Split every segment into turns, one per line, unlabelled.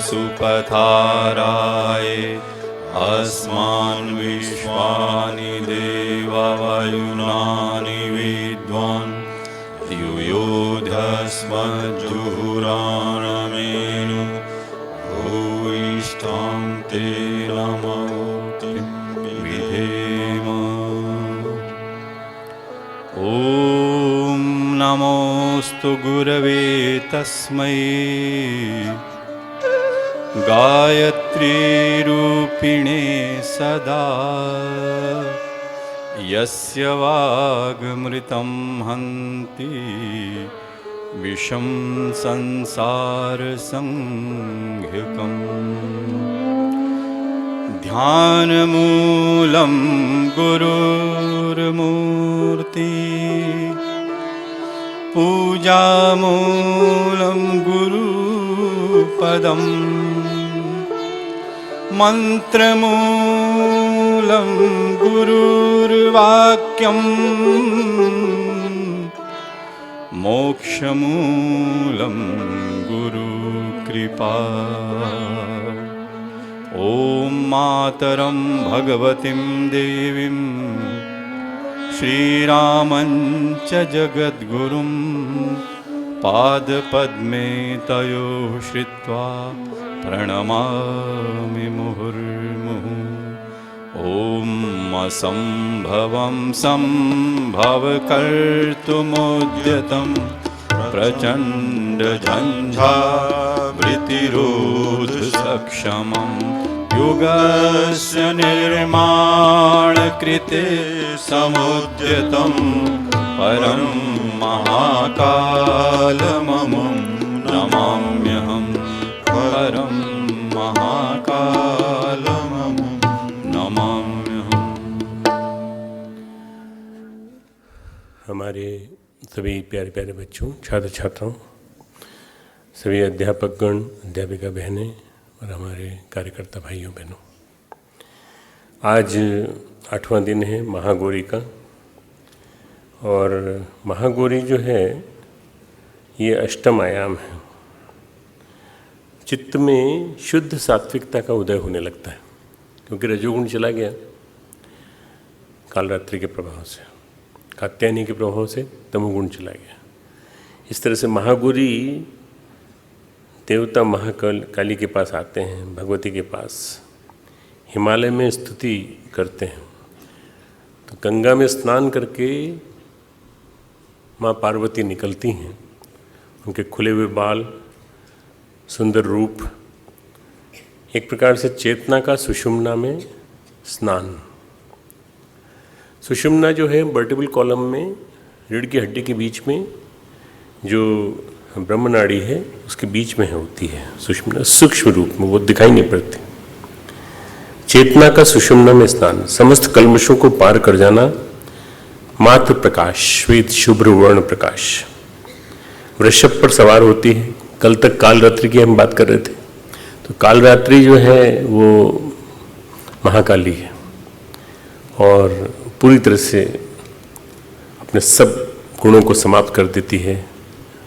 सुपथाराय अस्मान् विश्वानि देववयुनानि विद्वान् युयोधस्मज्जुहुराणमेनु भूयिष्ठां ते नमोऽस्तु विधेम। ॐ नमोऽस्तु गुरवे तस्मै गायत्रीरूपिणे सदा यस्य वाग्मृतं हन्ति विषं संसारसंज्ञकम् ध्यानमूलं गुरुर्मूर्ति पूजामूलं गुरुपदम् मन्त्रमूलं गुरुर्वाक्यम् मोक्षमूलं गुरुकृपा। ॐ मातरं भगवतीं देवीं श्रीरामं च जगद्गुरुं पादपद्मे तयोः श्रित्वा प्रणमामि मुहुर्मुहुः। ॐ असम्भवं सम्भवकर्तुमुद्यतं प्रचण्डझञ्झावृत्तिरोधसक्षमं युगस्य निर्माणकृते समुद्यतं परं महाकालममुं नमाम्यहम् परं महाकालममुं नमाम्यहम्।
हमारे सभी प्यारे प्यारे बच्चों, छात्र छात्राओं, सभी अध्यापकगण, अध्यापिका बहनें और हमारे कार्यकर्ता भाइयों बहनों, आज 8वां दिन है महागौरी का। और महागौरी जो है ये अष्टम आयाम है। चित्त में शुद्ध सात्विकता का उदय होने लगता है, क्योंकि रजोगुण चला गया कालरात्रि के प्रभाव से, कात्यायनी के प्रभाव से तमोगुण चला गया। इस तरह से महागौरी देवता महाकाली के पास आते हैं, भगवती के पास हिमालय में स्तुति करते हैं। तो गंगा में स्नान करके माँ पार्वती निकलती हैं, उनके खुले हुए बाल, सुंदर रूप, एक प्रकार से चेतना का सुषुम्ना में स्नान। सुषुम्ना जो है वर्टिबल कॉलम में रीढ़ की हड्डी के बीच में जो ब्रह्मनाड़ी है उसके बीच में होती है सुषुम्ना, सूक्ष्म रूप में, वो दिखाई नहीं पड़ती। चेतना का सुषुम्ना में स्नान, समस्त कल्मशों को पार कर जाना, मात्र प्रकाश, श्वेत शुभ्र वर्ण प्रकाश। वृषभ पर सवार होती है। कल तक कालरात्रि की हम बात कर रहे थे, तो कालरात्रि जो है वो महाकाली है और पूरी तरह से अपने सब गुणों को समाप्त कर देती है,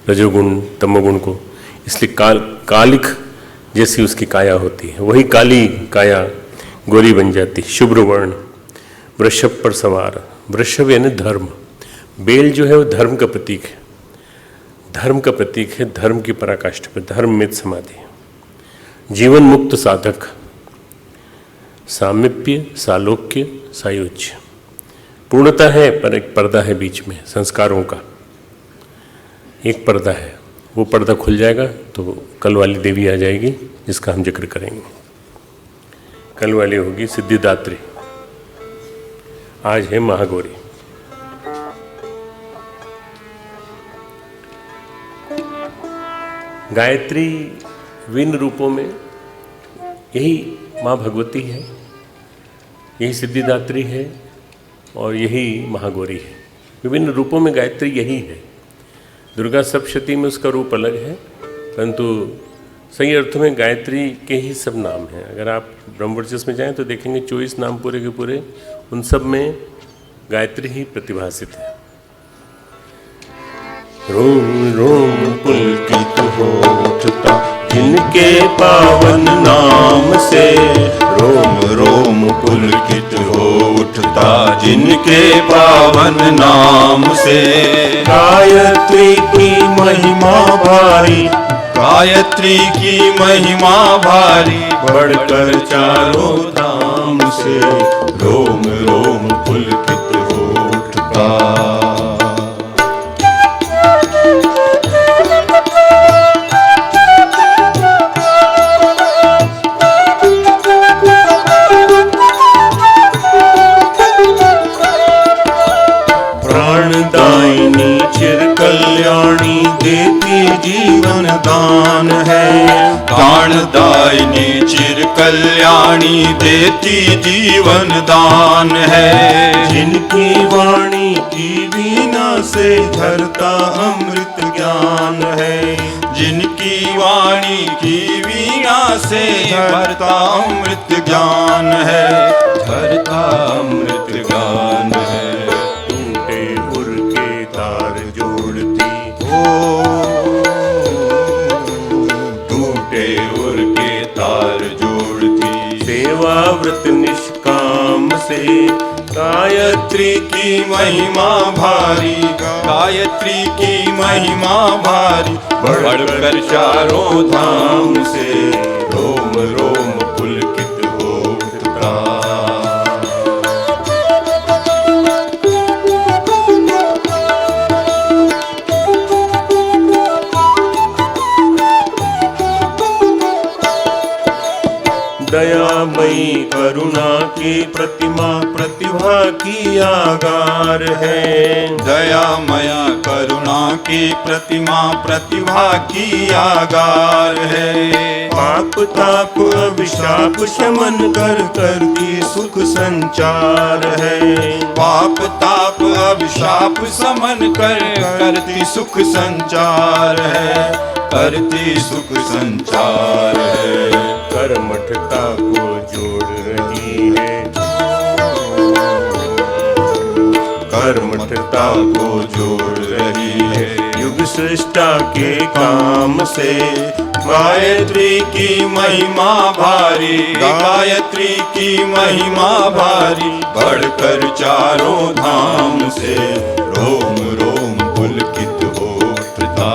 रजोगुण तमोगुण को। इसलिए कालिक जैसी उसकी काया होती है, वही काली काया गौरी बन जाती, शुभ्र वर्ण, वृषभ पर सवार। वृषभ यानी धर्म, बेल जो है वो धर्म का प्रतीक है, धर्म का प्रतीक है, धर्म की पराकाष्ठा पर, धर्म में समाधि। जीवन मुक्त साधक, सामिप्य, सालोक्य, सायुज्य, पूर्णता है पर एक पर्दा है बीच में, संस्कारों का एक पर्दा है। वो पर्दा खुल जाएगा तो कल वाली देवी आ जाएगी, जिसका हम जिक्र करेंगे। कल वाली होगी सिद्धिदात्री, आज है महागौरी। गायत्री विभिन्न रूपों में, यही माँ भगवती है, यही सिद्धिदात्री है और यही महागौरी है। विभिन्न रूपों में गायत्री यही है। दुर्गा सप्तशती में उसका रूप अलग है, परंतु सही अर्थों में गायत्री के ही सब नाम हैं। अगर आप ब्रह्मवर्चस्व में जाएं तो देखेंगे 24 नाम पूरे के पूरे, उन सब में गायत्री ही प्रतिभासित है। रोम रोम पुलकित हो उठता जिनके पावन नाम से
रोम रोम पुलकित हो उठता, जिनके पावन नाम से।
गायत्री की महिमा भारी,
गायत्री की महिमा भारी,
बढ़कर चारों धाम से
रोम रोम पुलकित हो उठता।
प्राणदायिनी चिर कल्याणी देती जीवन दान है।
प्राणदायिनी चिर कल्याणी देती जीवन दान है।
जिनकी वाणी की वीणा से झरता अमृत ज्ञान है।
जिनकी वाणी की वीणा से झरता अमृत ज्ञान है, झरता अमृत ज्ञान है।
टूटे उर के तार जोड़ती,
टूटे उर के तार जोड़ती,
सेवा व्रत निष्काम से
गायत्री की महिमा भारी, गायत्री की महिमा भारी, बढ़कर चारों धाम से रोम रोम पुलकित हो उठता।
दयामयी करुणा की प्रतिमा प्रतिभा की आगार है।
दयामया करुणा की प्रतिमा प्रतिभा की आगार है।
पाप ताप अभिशाप शमन कर करती सुख संचार है।
पाप ताप अभिशाप समन कर करती सुख संचार है, करती सुख संचार है।
कर्मठता को जोड़ रही है,
कर्मठता को जोड़ रही है।
युग सृष्टा के काम से
गायत्री की महिमा भारी, गायत्री की महिमा भारी, बढ़कर चारों धाम से रोम रोम पुलकित हो उठता।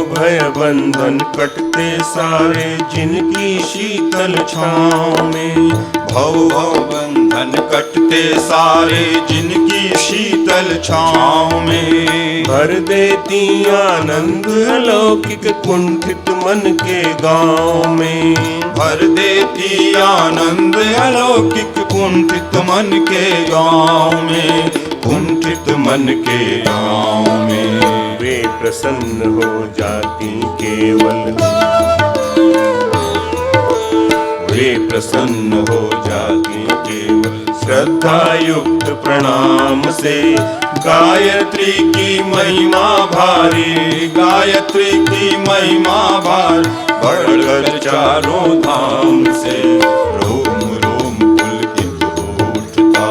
भय बंधन कटते सारे जिनकी शीतल छाँव में।
भव भव बंधन कटते सारे जिनकी शीतल छाँव में।
भर देती आनंद अलौकिक कुंठित मन के गाँव में।
भर देती आनंद अलौकिक कुंठित मन के गाँव में, कुंठित मन के गाँव में।
वे प्रसन्न हो जाती केवल,
वे प्रसन्न हो जाती केवल
श्रद्धा युक्त प्रणाम से।
गायत्री की महिमा भारी, गायत्री की महिमा भारी, बढ़कर चारों धाम से रोम रोम पुलकित हो उठता।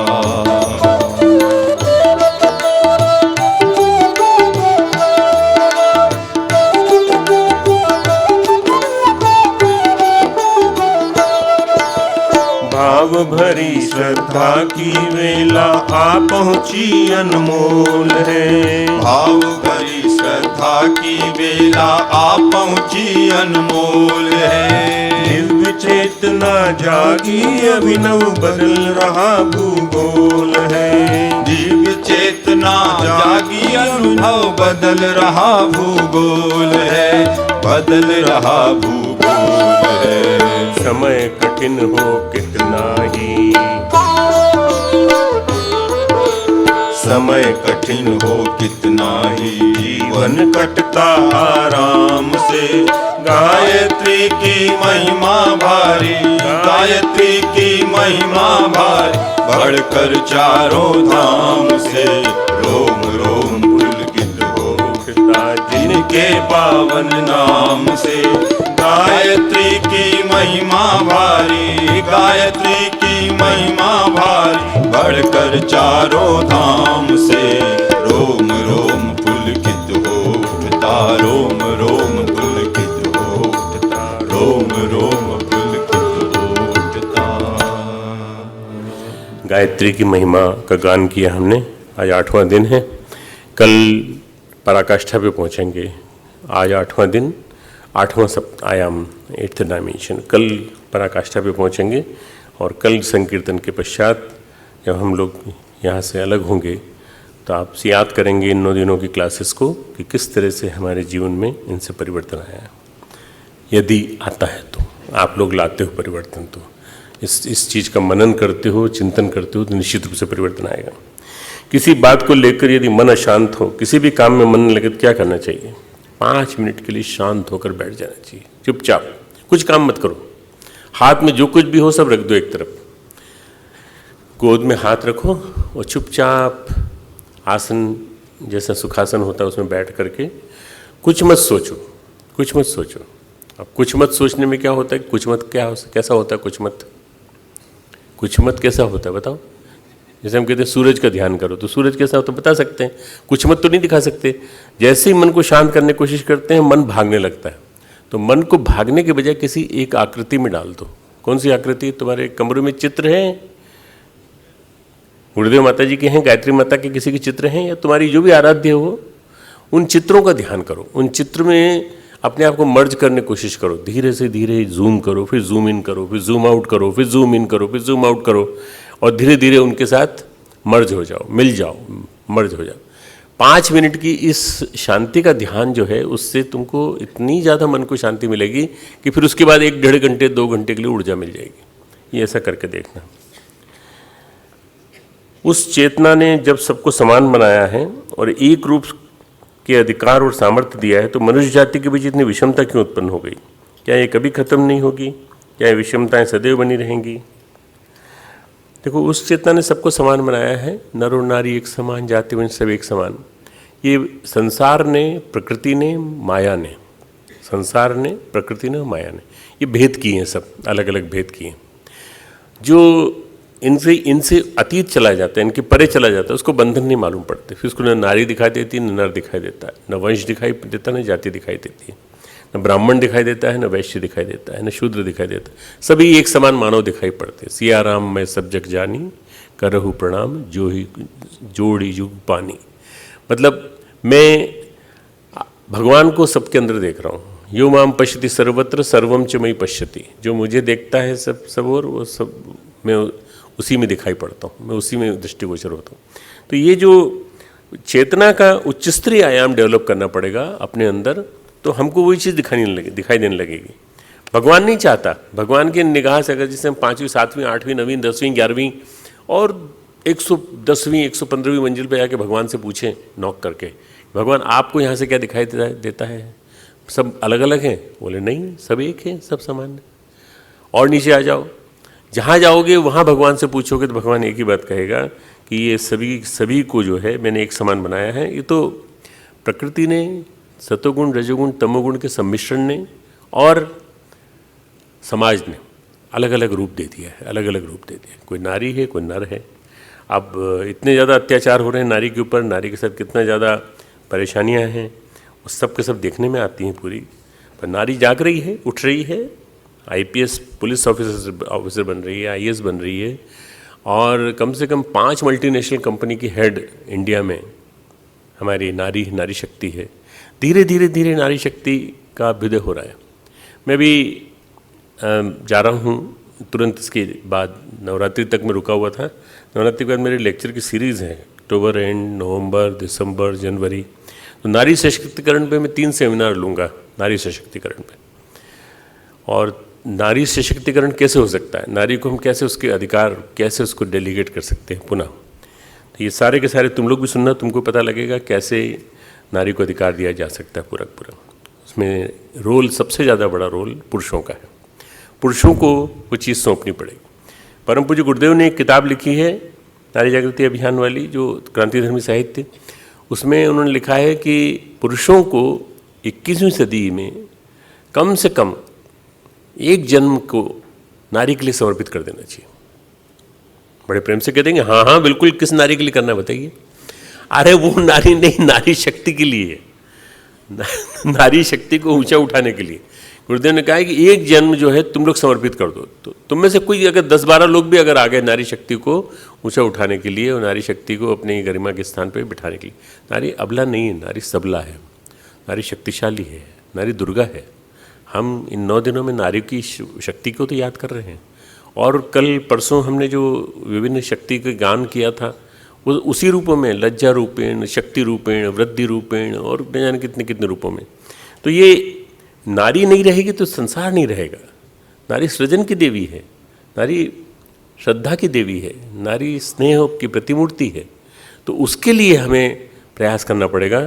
भाव भरी श्रद्धा की वेला आ पहुँची अनमोल है।
भाव भरी श्रद्धा की वेला आ पहुँची अनमोल है।
दिव्य चेतना जागी अभिनव बदल रहा भूगोल है।
दिव्य चेतना जागी अनुभव बदल रहा भूगोल है, बदल रहा भूगोल है।
समय कठिन हो कितना ही,
समय कठिन हो कितना ही,
जीवन कटता आराम से।
गायत्री की महिमा भारी, गायत्री की महिमा भारी, बढ़कर चारों धाम से रोम रोम पुलकित हो
उठता।
इनके पावन नाम से। गायत्री की महिमा भारी, गायत्री की महिमा भारी, बढ़कर चारों धाम से। रोम रोम पुलकित हो उठता, रोम रोम पुलकित हो उठता, रोम रोम पुलकित हो उठता।
गायत्री की महिमा का गान किया हमने। आज 8वां दिन है, कल पराकाष्ठा पे पहुंचेंगे। आज 8वां दिन, 8वां आयाम, 8th डायमेंशन। कल पराकाष्ठा पे पहुंचेंगे और कल संकीर्तन के पश्चात जब हम लोग यहाँ से अलग होंगे तो आपसे याद करेंगे इन 9 दिनों की क्लासेस को कि किस तरह से हमारे जीवन में इनसे परिवर्तन आया है। यदि आता है तो, आप लोग लाते हो परिवर्तन, तो इस चीज़ का मनन करते हो, चिंतन करते हो, तो निश्चित रूप से परिवर्तन आएगा। किसी बात को लेकर यदि मन अशांत हो, किसी भी काम में मन न लगे तो क्या करना चाहिए? 5 मिनट के लिए शांत होकर बैठ जाना चाहिए, चुपचाप, कुछ काम मत करो। हाथ में जो कुछ भी हो सब रख दो एक तरफ, गोद में हाथ रखो और चुपचाप आसन जैसा सुखासन होता है उसमें बैठ करके कुछ मत सोचो, कुछ मत सोचो। अब कुछ मत सोचने में क्या होता है? कुछ मत कैसा होता है? कुछ मत कैसा होता है बताओ? जैसे हम कहते हैं सूरज का ध्यान करो, तो सूरज कैसा होता है बता सकते हैं, कुछ मत तो नहीं दिखा सकते। जैसे ही मन को शांत करने की कोशिश करते हैं मन भागने लगता है, तो मन को भागने के बजाय किसी एक आकृति में डाल दो। कौन सी आकृति? तुम्हारे कमरे में चित्र है, गुरुदेव माता जी के हैं, गायत्री माता के किसी के चित्र हैं, या तुम्हारी जो भी आराध्य हो, उन चित्रों का ध्यान करो। उन चित्र में अपने आप को मर्ज करने की कोशिश करो। धीरे से धीरे जूम करो, फिर जूम इन करो, फिर जूम आउट करो, फिर जूम इन करो, फिर जूम आउट करो, और धीरे धीरे उनके साथ मर्ज हो जाओ, मिल जाओ, मर्ज हो जाओ। 5 मिनट की इस शांति का ध्यान जो है, उससे तुमको इतनी ज़्यादा मन को शांति मिलेगी कि फिर उसके बाद 1-1.5 घंटे 2 घंटे के लिए ऊर्जा मिल जाएगी। ये ऐसा करके देखना। उस चेतना ने जब सबको समान बनाया है और एक रूप के अधिकार और सामर्थ्य दिया है, तो मनुष्य जाति के बीच इतनी विषमता क्यों उत्पन्न हो गई? क्या ये कभी खत्म नहीं होगी? क्या ये विषमताएं सदैव बनी रहेंगी? देखो, उस चेतना ने सबको समान बनाया है, नर और नारी एक समान, जाति वंश सब एक समान। ये संसार ने, प्रकृति ने, माया ने, संसार ने, प्रकृति ने, माया ने ये भेद किए हैं, सब अलग अलग भेद किए हैं। जो इनसे अतीत चला जाता है, इनके परे चला जाता है, उसको बंधन नहीं मालूम पड़ते। फिर उसको न नारी दिखाई देती, न नर दिखाई देता है, न वंश दिखाई देता, न जाति दिखाई देती है, न ब्राह्मण दिखाई देता है, न वैश्य दिखाई देता है, न शूद्र दिखाई देता है। सभी एक समान मानव दिखाई पड़ते हैं। सिया राम मैं सब जग जानी, करहु प्रणाम जो ही जोड़ी युग पानी। मतलब मैं भगवान को सबके अंदर देख रहा हूँ। यो माम पश्यति सर्वत्र सर्वम च मयि पश्यति। जो मुझे देखता है सब और वो सब मैं उसी में दिखाई पड़ता हूँ, मैं उसी में दृष्टिगोचर होता हूँ। तो ये जो चेतना का उच्च स्तरीय आयाम डेवलप करना पड़ेगा अपने अंदर, तो हमको वही चीज़ दिखाई देने लगेगी। भगवान नहीं चाहता, भगवान की निगाह से अगर जैसे हम 5वीं 7वीं 8वीं 9वीं 10वीं 11वीं और 110वीं 115वीं मंजिल पे जाके भगवान से पूछें नॉक करके, भगवान आपको यहाँ से क्या दिखाई देता है? सब अलग अलग हैं? बोले नहीं, सब एक है, सब समान है। और नीचे आ जाओ, जहाँ जाओगे वहाँ भगवान से पूछोगे तो भगवान एक ही बात कहेगा कि ये सभी को जो है मैंने एक समान बनाया है। ये तो प्रकृति ने, सतोगुण रजोगुण तमोगुण के सम्मिश्रण ने और समाज ने अलग अलग रूप दे दिया है, अलग अलग रूप दे दिया। कोई नारी है, कोई नर है। अब इतने ज़्यादा अत्याचार हो रहे हैं नारी के ऊपर, नारी के साथ कितना ज़्यादा परेशानियां हैं, उस सब के सब देखने में आती हैं पूरी। पर नारी जाग रही है, उठ रही है, आईपीएस पुलिस ऑफिसर बन रही है, आईएएस बन रही है, और कम से कम 5 मल्टीनेशनल कंपनी की हेड इंडिया में हमारी नारी शक्ति है। धीरे धीरे नारी शक्ति का अभ्युदय हो रहा है। मैं भी जा रहा हूँ तुरंत इसके बाद, नवरात्रि तक मैं रुका हुआ था। नवरात्रि के बाद मेरे लेक्चर की सीरीज़ है, अक्टूबर एंड, नवंबर, दिसंबर, जनवरी। तो नारी सशक्तिकरण पे मैं 3 सेमिनार लूँगा, नारी सशक्तिकरण पे। और नारी सशक्तिकरण कैसे हो सकता है, नारी को हम कैसे उसके अधिकार, कैसे उसको डेलीगेट कर सकते हैं पुनः। तो ये सारे के सारे तुम लोग भी सुनना, तुमको पता लगेगा कैसे नारी को अधिकार दिया जा सकता है पूरा। उसमें रोल, सबसे ज़्यादा बड़ा रोल पुरुषों का है। पुरुषों को वो चीज़ सौंपनी पड़ेगी। परम पूज्य गुरुदेव ने एक किताब लिखी है नारी जागृति अभियान वाली, जो क्रांतिधर्मी साहित्य, उसमें उन्होंने लिखा है कि पुरुषों को 21वीं सदी में कम से कम एक जन्म को नारी के लिए समर्पित कर देना चाहिए। बड़े प्रेम से कह देंगे हाँ हाँ बिल्कुल, किस नारी के लिए करना है बताइए। अरे वो नारी नहीं, नारी शक्ति के लिए है, नारी शक्ति को ऊंचा उठाने के लिए। गुरुदेव ने कहा है कि एक जन्म जो है तुम लोग समर्पित कर दो, तो तुम में से कोई अगर 10-12 लोग भी अगर आ गए नारी शक्ति को ऊंचा उठाने के लिए और नारी शक्ति को अपनी गरिमा के स्थान पर बिठाने के लिए। नारी अबला नहीं है, नारी सबला है, नारी शक्तिशाली है, नारी दुर्गा है। हम इन 9 दिनों में नारी की शक्ति को तो याद कर रहे हैं, और कल परसों हमने जो विभिन्न शक्ति का गान किया था वो उसी रूपों में, लज्जा रूपेण, शक्ति रूपेण, वृद्धि रूपेण और न जाने कितने कितने रूपों में। तो ये नारी नहीं रहेगी तो संसार नहीं रहेगा। नारी सृजन की देवी है, नारी श्रद्धा की देवी है, नारी स्नेह की प्रतिमूर्ति है। तो उसके लिए हमें प्रयास करना पड़ेगा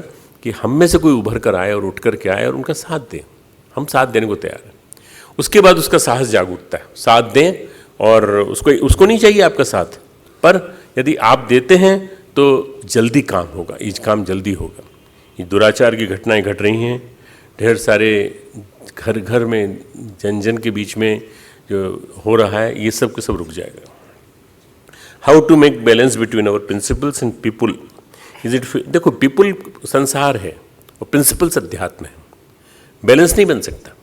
कि हम में से कोई उभर कर आए और उठ कर के आए और उनका साथ दें। हम साथ देने को तैयार हैं। उसके बाद उसका साहस जाग उठता है, साथ दें। और उसको नहीं चाहिए आपका साथ, पर यदि आप देते हैं तो जल्दी काम होगा, ये काम जल्दी होगा। ये दुराचार की घटनाएं घट रही हैं, ढेर सारे घर घर में, जन जन के बीच में जो हो रहा है, ये सब के सब रुक जाएगा। How to make balance between our principles and people is it. देखो, पीपुल संसार है और प्रिंसिपल्स अध्यात्म है, बैलेंस नहीं बन सकता।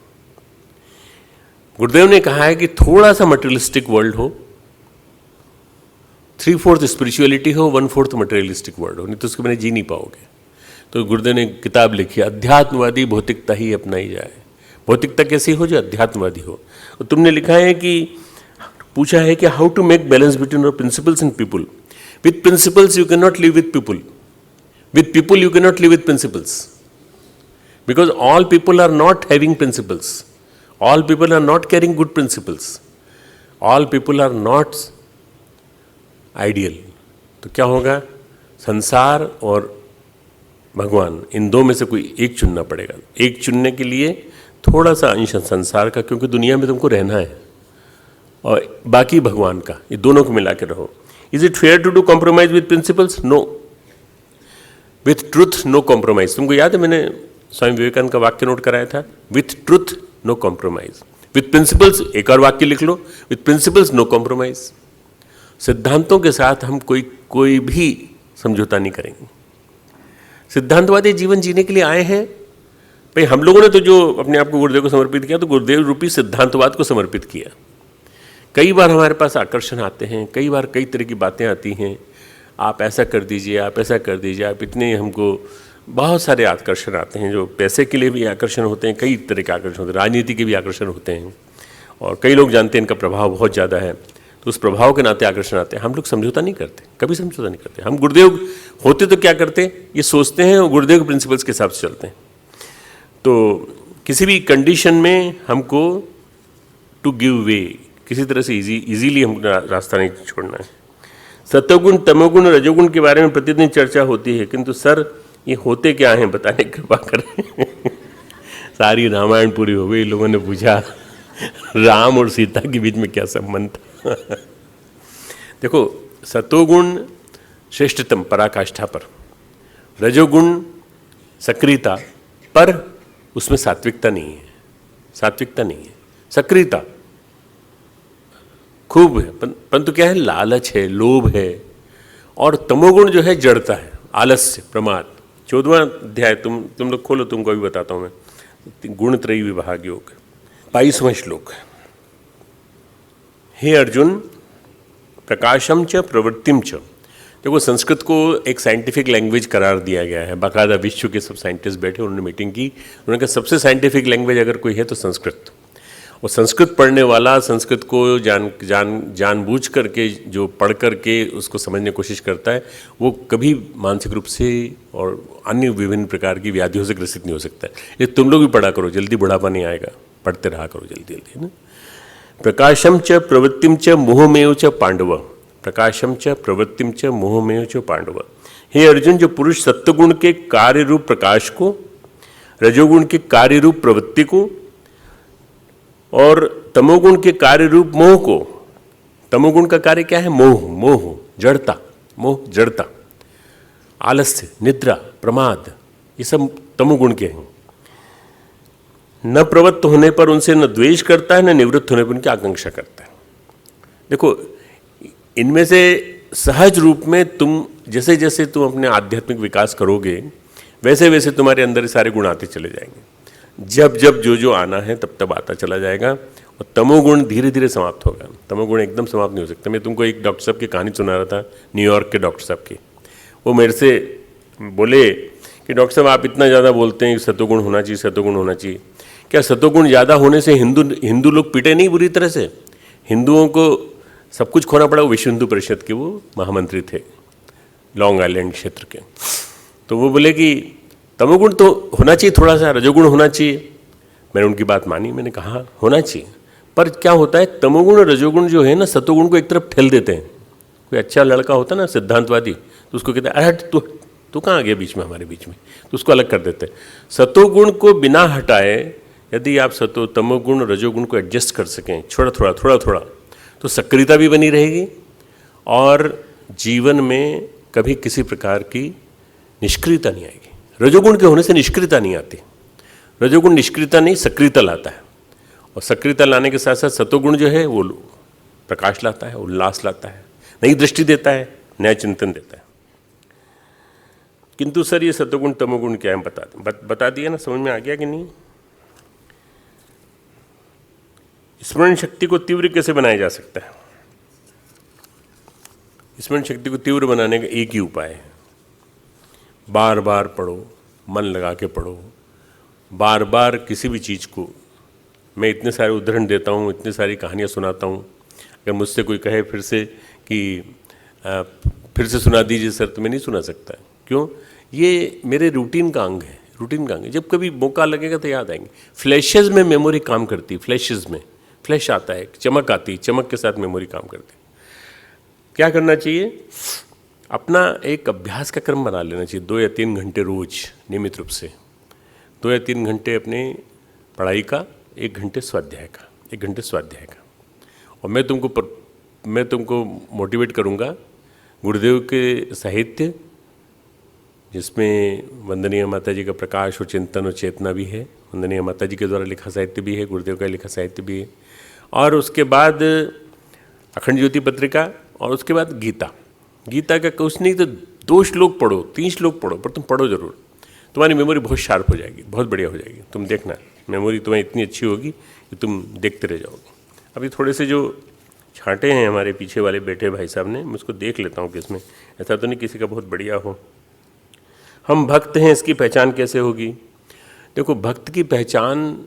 गुरुदेव ने कहा है कि थोड़ा सा मटेरियलिस्टिक वर्ल्ड हो, 3/4 स्पिरिचुअलिटी हो, 1/4 मटेरियलिस्टिक वर्ल्ड हो, नहीं तो उसके बिना जी नहीं पाओगे। तो गुरुदेव ने किताब लिखी, अध्यात्मवादी भौतिकता ही अपनाई जाए। भौतिकता कैसी हो? जो अध्यात्मवादी हो। तो तुमने लिखा है कि, पूछा है कि how to make balance between our principles and people. With principles you can not live with people, with people you can not live with principles, because all people are not having principles, all people are not carrying good principles, all people are not ideal। तो क्या होगा? संसार और भगवान, इन दो में से कोई एक चुनना पड़ेगा। एक चुनने के लिए थोड़ा सा अंश संसार का, क्योंकि दुनिया में तुमको रहना है, और बाकी भगवान का, ये दोनों को मिला के रहो। Is it fair to do compromise with principles? No. With truth no compromise. तुमको याद है मैंने स्वामी विवेकानंद का वाक्य नोट कराया था, with truth no compromise, with principles, एक और वाक्य लिख लो, विथ प्रिंसिपल्स नो कॉम्प्रोमाइज। सिद्धांतों के साथ हम कोई भी समझौता नहीं करेंगे। सिद्धांतवादी जीवन जीने के लिए आए हैं भाई। हम लोगों ने तो जो अपने आप को गुरुदेव को समर्पित किया, तो गुरुदेव रूपी सिद्धांतवाद को समर्पित किया। कई बार हमारे पास आकर्षण आते हैं, कई बार कई तरह की बातें आती हैं, आप ऐसा कर दीजिए, आप ऐसा कर दीजिए, आप इतने, हमको बहुत सारे आकर्षण आते हैं, जो पैसे के लिए भी आकर्षण होते हैं, कई तरह के आकर्षण होते हैं, राजनीति के भी आकर्षण होते हैं, और कई लोग जानते हैं इनका प्रभाव बहुत ज़्यादा है, तो उस प्रभाव के नाते आकर्षण आते हैं। हम लोग समझौता नहीं करते, कभी समझौता नहीं करते। हम गुरुदेव होते तो क्या करते, ये सोचते हैं और गुरुदेव के प्रिंसिपल्स के हिसाब से चलते हैं। तो किसी भी कंडीशन में हमको टू गिव वे, किसी तरह से इजीली हम रास्ता नहीं छोड़ना है। सत्वगुण, तमोगुण, रजोगुण के बारे में प्रतिदिन चर्चा होती है, किंतु सर ये होते क्या हैं बताने की कृपा करें। सारी रामायण पूरी हो गई, लोगों ने पूछा राम और सीता के बीच में क्या संबंध था। देखो, सतोगुण श्रेष्ठतम, पराकाष्ठा पर, रजोगुण सक्रियता पर, उसमें सात्विकता नहीं है, सात्विकता नहीं है, सक्रियता खूब है, परंतु क्या है, लालच है, लोभ है। और तमोगुण जो है जड़ता है, आलस्य, प्रमाद। 14वां अध्याय तुम लोग खोलो, तुमको भी बताता हूँ मैं, गुणत्रयी विभाग योग, 22वां श्लोक। हे अर्जुन, प्रकाशम च प्रवृत्तिम च। देखो, संस्कृत को एक साइंटिफिक लैंग्वेज करार दिया गया है, बाकायदा विश्व के सब साइंटिस्ट बैठे, उन्होंने मीटिंग की, उन्होंने कहा सबसे साइंटिफिक लैंग्वेज अगर कोई है तो संस्कृत। और संस्कृत पढ़ने वाला, संस्कृत को जानबूझ करके जो पढ़ करके उसको समझने की कोशिश करता है, वो कभी मानसिक रूप से और अन्य विभिन्न प्रकार की व्याधियों से ग्रसित नहीं हो सकता है। ये तुम लोग भी पढ़ा करो, जल्दी बुढ़ापा नहीं आएगा, पढ़ते रहा करो जल्दी जल्दी, है ना। प्रकाशम च प्रवृत्तिम च मोहमेव च पांडव। प्रकाशम च प्रवृत्तिम च मोहमेव च पांडव। हे अर्जुन, जो पुरुष सत्वगुण के कार्य रूप प्रकाश को, रजोगुण के कार्य रूप प्रवृत्ति को और तमोगुण के कार्य रूप मोह को, तमोगुण का कार्य क्या है, मोह, जड़ता, मोह जड़ता, आलस्य, निद्रा, प्रमाद, ये सब तमोगुण के हैं। न प्रवृत्त होने पर उनसे न द्वेष करता है, न निवृत्त होने पर उनकी आकांक्षा करता है। देखो, इनमें से सहज रूप में तुम जैसे जैसे तुम अपने आध्यात्मिक विकास करोगे वैसे वैसे तुम्हारे अंदर सारे गुण आते चले जाएंगे। जब जब जो जो आना है तब तब आता चला जाएगा और तमोगुण धीरे धीरे समाप्त होगा। तमोगुण एकदम समाप्त नहीं हो सकता। मैं तुमको एक डॉक्टर साहब की कहानी सुना रहा था, न्यूयॉर्क के डॉक्टर साहब की। वो मेरे से बोले कि डॉक्टर साहब आप इतना ज़्यादा बोलते हैं कि सतोगुण होना चाहिए, सतोगुण होना चाहिए। क्या सतोगुण ज़्यादा होने से हिंदू लोग पिटे नहीं बुरी तरह से? हिंदुओं को सब कुछ खोना पड़ा। वो विश्व हिंदू परिषद के वो महामंत्री थे, लॉन्ग आइलैंड क्षेत्र के। तो वो बोले कि तमोगुण तो होना चाहिए, थोड़ा सा रजोगुण होना चाहिए। मैंने उनकी बात मानी, मैंने कहा होना चाहिए, पर क्या होता है तमोगुण और रजोगुण जो है ना सतोगुण को एक तरफ ठेल देते हैं। कोई अच्छा लड़का होता है ना सिद्धांतवादी, तो उसको कहते हैं अरे तू कहाँ आ गया बीच में, हमारे बीच में, तो उसको अलग कर देते हैं। सतोगुण को बिना हटाए यदि आप तमोगुण और रजोगुण को एडजस्ट कर सकें थोड़ा थोड़ा, तो सक्रियता भी बनी रहेगी और जीवन में कभी किसी प्रकार की निष्क्रियता नहीं आएगी। रजोगुण के होने से निष्क्रियता नहीं आती। रजोगुण निष्क्रियता नहीं, सक्रियता लाता है, और सक्रियता लाने के साथ साथ सतोगुण जो है वो प्रकाश लाता है, उल्लास लाता है, नई दृष्टि देता है, नया चिंतन देता है। किंतु सर ये सतोगुण तमोगुण क्या है बता दिया ना, समझ में आ गया कि नहीं? स्मरण शक्ति को तीव्र कैसे बनाया जा सकता है? स्मरण शक्ति को तीव्र बनाने का एक ही उपाय है, बार बार पढ़ो, मन लगा के पढ़ो, बार बार किसी भी चीज़ को। मैं इतने सारे उदाहरण देता हूँ, इतनी सारी कहानियाँ सुनाता हूँ। अगर मुझसे कोई कहे फिर से कि फिर से सुना दीजिए सर, तो मैं नहीं सुना सकता। क्यों? ये मेरे रूटीन का अंग है, रूटीन का अंग है। जब कभी मौका लगेगा तो याद आएंगे। फ्लैशेस में मेमोरी काम करती है, फ्लैशेस में फ्लैश आता है, चमक आती है, चमक के साथ मेमोरी काम करती है। क्या करना चाहिए? अपना एक अभ्यास का क्रम बना लेना चाहिए, 2 या 3 घंटे रोज नियमित रूप से। 2 या 3 घंटे अपने पढ़ाई का, 1 घंटे स्वाध्याय का, 1 घंटे स्वाध्याय का। और मैं तुमको मोटिवेट करूँगा गुरुदेव के साहित्य, जिसमें वंदनीय माता जी का प्रकाश और चिंतन और चेतना भी है, वंदनीय माता जी के द्वारा लिखा साहित्य भी है, गुरुदेव का लिखा साहित्य भी है, और उसके बाद अखंड ज्योति पत्रिका, और उसके बाद गीता। गीता का कुछ नहीं तो 2 श्लोक पढ़ो, 3 श्लोक पढ़ो, पर तुम पढ़ो जरूर। तुम्हारी मेमोरी बहुत शार्प हो जाएगी, बहुत बढ़िया हो जाएगी। तुम देखना, मेमोरी तुम्हें इतनी अच्छी होगी कि तुम देखते रह जाओगे। अभी थोड़े से जो छांटे हैं हमारे पीछे वाले बैठे भाई साहब ने, मैं उसको देख लेता हूँ कि इसमें ऐसा तो नहीं किसी का बहुत बढ़िया हो। हम भक्त हैं, इसकी पहचान कैसे होगी? देखो, भक्त की पहचान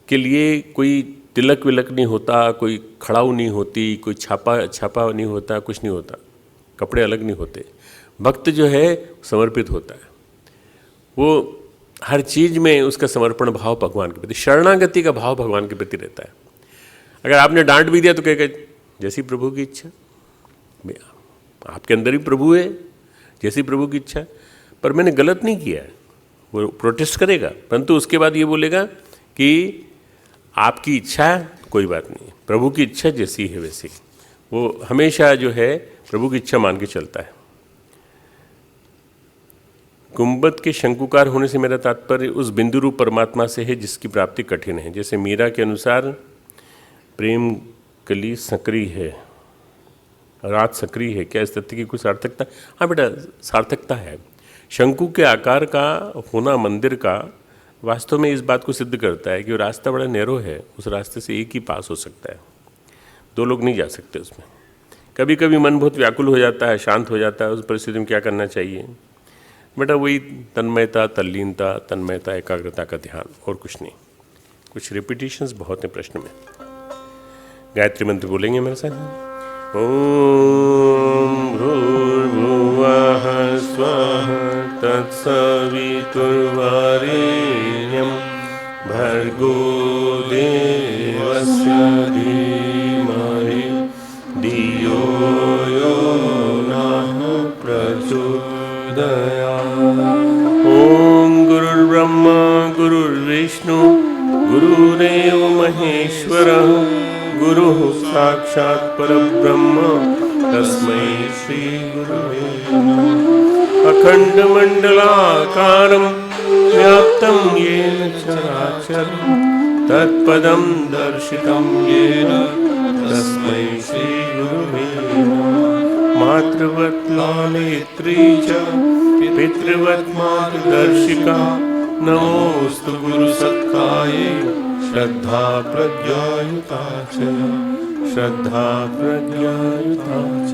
के लिए कोई तिलक विलक नहीं होता, कोई खड़ाऊ नहीं होती, कोई छापा नहीं होता, कुछ नहीं होता, कपड़े अलग नहीं होते। भक्त जो है समर्पित होता है, वो हर चीज़ में उसका समर्पण भाव भगवान के प्रति, शरणागति का भाव भगवान के प्रति रहता है। अगर आपने डांट भी दिया तो कहेगा जैसी प्रभु की इच्छा। आपके अंदर ही प्रभु है, जैसी प्रभु की इच्छा। पर मैंने गलत नहीं किया है, वो प्रोटेस्ट करेगा, परंतु उसके बाद ये बोलेगा कि आपकी इच्छा कोई बात नहीं, प्रभु की इच्छा जैसी है वैसी। वो हमेशा जो है प्रभु की इच्छा मान के चलता है। गुंबद के शंकुकार होने से मेरा तात्पर्य उस बिंदु रूप परमात्मा से है जिसकी प्राप्ति कठिन है। जैसे मीरा के अनुसार प्रेम कली सक्रिय है, रात सक्रिय है। क्या इस तथ्य की कुछ सार्थकता? हाँ बेटा, सार्थकता है। शंकु के आकार का होना मंदिर का वास्तव में इस बात को सिद्ध करता है कि वो रास्ता बड़ा नैरो है, उस रास्ते से एक ही पास हो सकता है, 2 लोग नहीं जा सकते उसमें। कभी कभी मन बहुत व्याकुल हो जाता है, शांत हो जाता है, उस परिस्थिति में क्या करना चाहिए बेटा? वही तन्मयता, तल्लीनता, तन्मयता, एकाग्रता का ध्यान, और कुछ नहीं। कुछ रिपीटिशंस बहुत हैं प्रश्न में। गायत्री मंत्र बोलेंगे मेरे साथ। ओम भूर्भुवः स्वः तत्सवितुर्वरेण्यं भर्गो देवस्य धीमहि धियो यो नः प्रचोदयात्। ओम गुरुर्ब्रह्मा गुरुर्विष्णु गुरुरेव महेश्वरः गुरुः साक्षात् परब्रह्म तस्मै श्री गुरुवे नमः। अखंडमंडलाकारं व्याप्तं येन चराचरं तत्पदं दर्शितं येन तस्मै श्रीगुरुवे नमः। मातृवत् लालयित्री च पितृवत् मार्गदर्शिका नमोऽस्तु गुरुसत्तायै श्रद्धा प्रज्ञायुता च श्रद्धा प्रज्ञायुता च।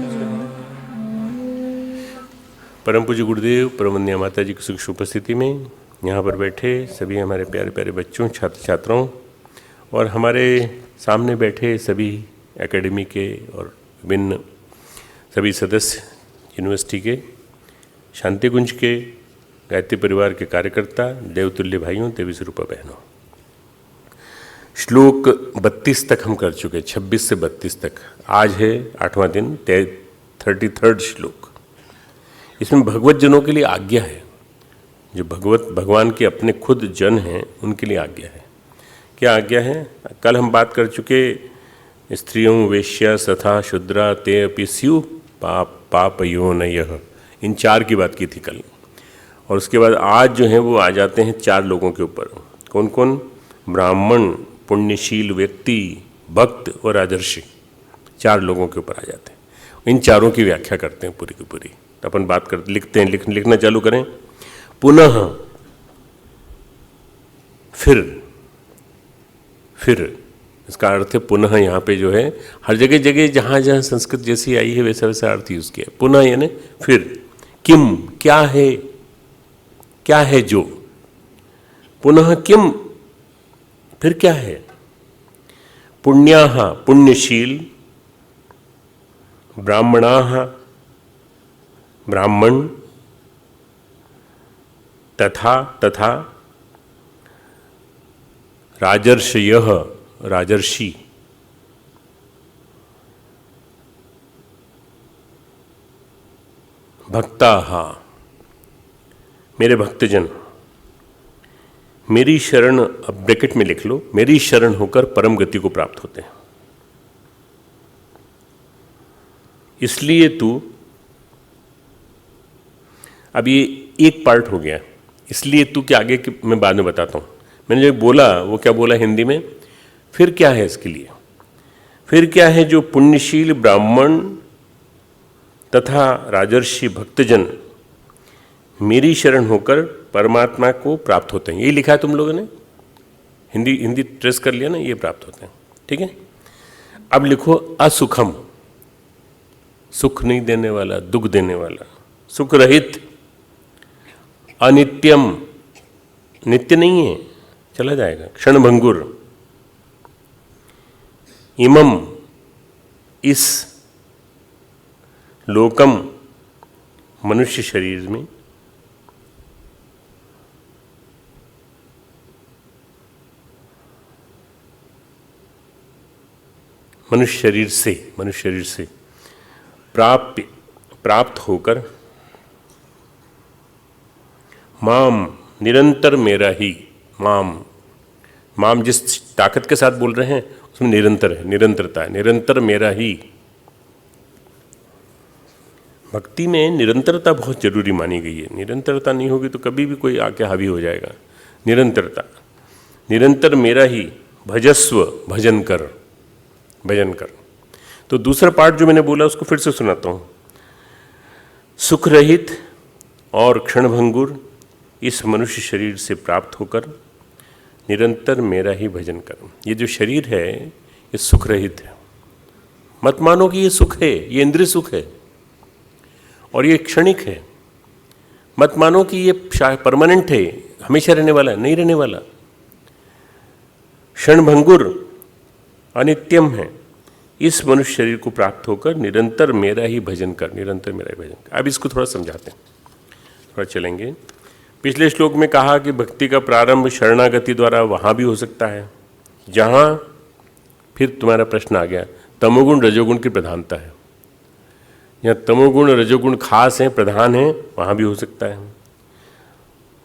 परम पूज्य गुरुदेव परमवंदनीय माता जी की सूक्ष्म उपस्थिति में यहाँ पर बैठे सभी हमारे प्यारे प्यारे बच्चों, छात्र छात्राओं और हमारे सामने बैठे सभी एकेडमी के और विभिन्न सभी सदस्य, यूनिवर्सिटी के, शांति कुंज के, गायत्री परिवार के कार्यकर्ता, देवतुल्य भाइयों, देवी स्वरूपा बहनों, श्लोक 32 तक हम कर चुके, 26 से 32 तक। आज है 8वां दिन, 33rd श्लोक। इसमें भगवत जनों के लिए आज्ञा है, जो भगवान के अपने खुद जन हैं उनके लिए आज्ञा है। क्या आज्ञा है? कल हम बात कर चुके स्त्रियों वेश्या तथा शूद्रा ते अपि स्यु पापयोनयः, इन 4 की बात की थी कल। और उसके बाद आज जो है वो आ जाते हैं 4 लोगों के ऊपर। कौन कौन? ब्राह्मण, पुण्यशील व्यक्ति, भक्त और राजर्षि, 4 लोगों के ऊपर आ जाते हैं। इन 4 की व्याख्या करते हैं पूरी की पूरी। तो अपन बात करते, लिखते हैं, लिखना चालू करें। पुनः, फिर इसका अर्थ है पुनः। यहाँ पे जो है हर जगह जगह जहाँ जहाँ संस्कृत जैसी आई है वैसा वैसा अर्थ यूज किया है। पुनः यानी फिर। किम, क्या है, क्या है जो। पुनः किम, फिर क्या है। पुण्याः, पुण्यशील, ब्राह्मणाः, ब्राह्मण, तथा राजर्षयः, राजर्षि, भक्ताः, मेरे भक्तजन। मेरी शरण, अब ब्रैकेट में लिख लो, मेरी शरण होकर परम गति को प्राप्त होते हैं। इसलिए तू, अब ये एक पार्ट हो गया, इसलिए तू के आगे की मैं बाद में बताता हूँ। मैंने जो बोला वो क्या बोला हिंदी में, फिर क्या है इसके लिए। फिर क्या है जो पुण्यशील ब्राह्मण तथा राजर्षि भक्तजन मेरी शरण होकर परमात्मा को प्राप्त होते हैं। यही लिखा है तुम लोगों ने, हिंदी ट्रेस कर लिया ना, ये प्राप्त होते हैं। ठीक है, अब लिखो असुखम, सुख नहीं देने वाला, दुख देने वाला, सुख रहित, अनित्यम, नित्य नहीं है, चला जाएगा, क्षणभंगुर, इमम, इस, लोकम, मनुष्य शरीर में, मनुष्य शरीर से प्राप्त होकर माम, निरंतर मेरा ही, माम जिस ताकत के साथ बोल रहे हैं उसमें निरंतर है, निरंतरता है, निरंतर मेरा ही। भक्ति में निरंतरता बहुत जरूरी मानी गई है। निरंतरता नहीं होगी तो कभी भी कोई आके हावी हो जाएगा। निरंतरता, निरंतर मेरा ही, भजस्व, भजन कर। तो दूसरा पार्ट जो मैंने बोला उसको फिर से सुनाता हूँ। सुख रहित और क्षणभंगुर इस मनुष्य शरीर से प्राप्त होकर निरंतर मेरा ही भजन कर। ये जो शरीर है ये सुख रहित है। मत मानो कि ये सुख है, ये इंद्रिय सुख है और ये क्षणिक है। मत मानो कि ये परमानेंट है, हमेशा रहने वाला है, नहीं रहने वाला। क्षणभंगुर, अनित्यम है। इस मनुष्य शरीर को प्राप्त होकर निरंतर मेरा ही भजन कर, निरंतर मेरा ही भजन कर। अब इसको थोड़ा समझाते हैं, थोड़ा चलेंगे। पिछले श्लोक में कहा कि भक्ति का प्रारंभ शरणागति द्वारा वहाँ भी हो सकता है जहाँ, फिर तुम्हारा प्रश्न आ गया, तमोगुण रजोगुण की प्रधानता है। यहाँ तमोगुण रजोगुण खास हैं, प्रधान हैं, वहाँ भी हो सकता है।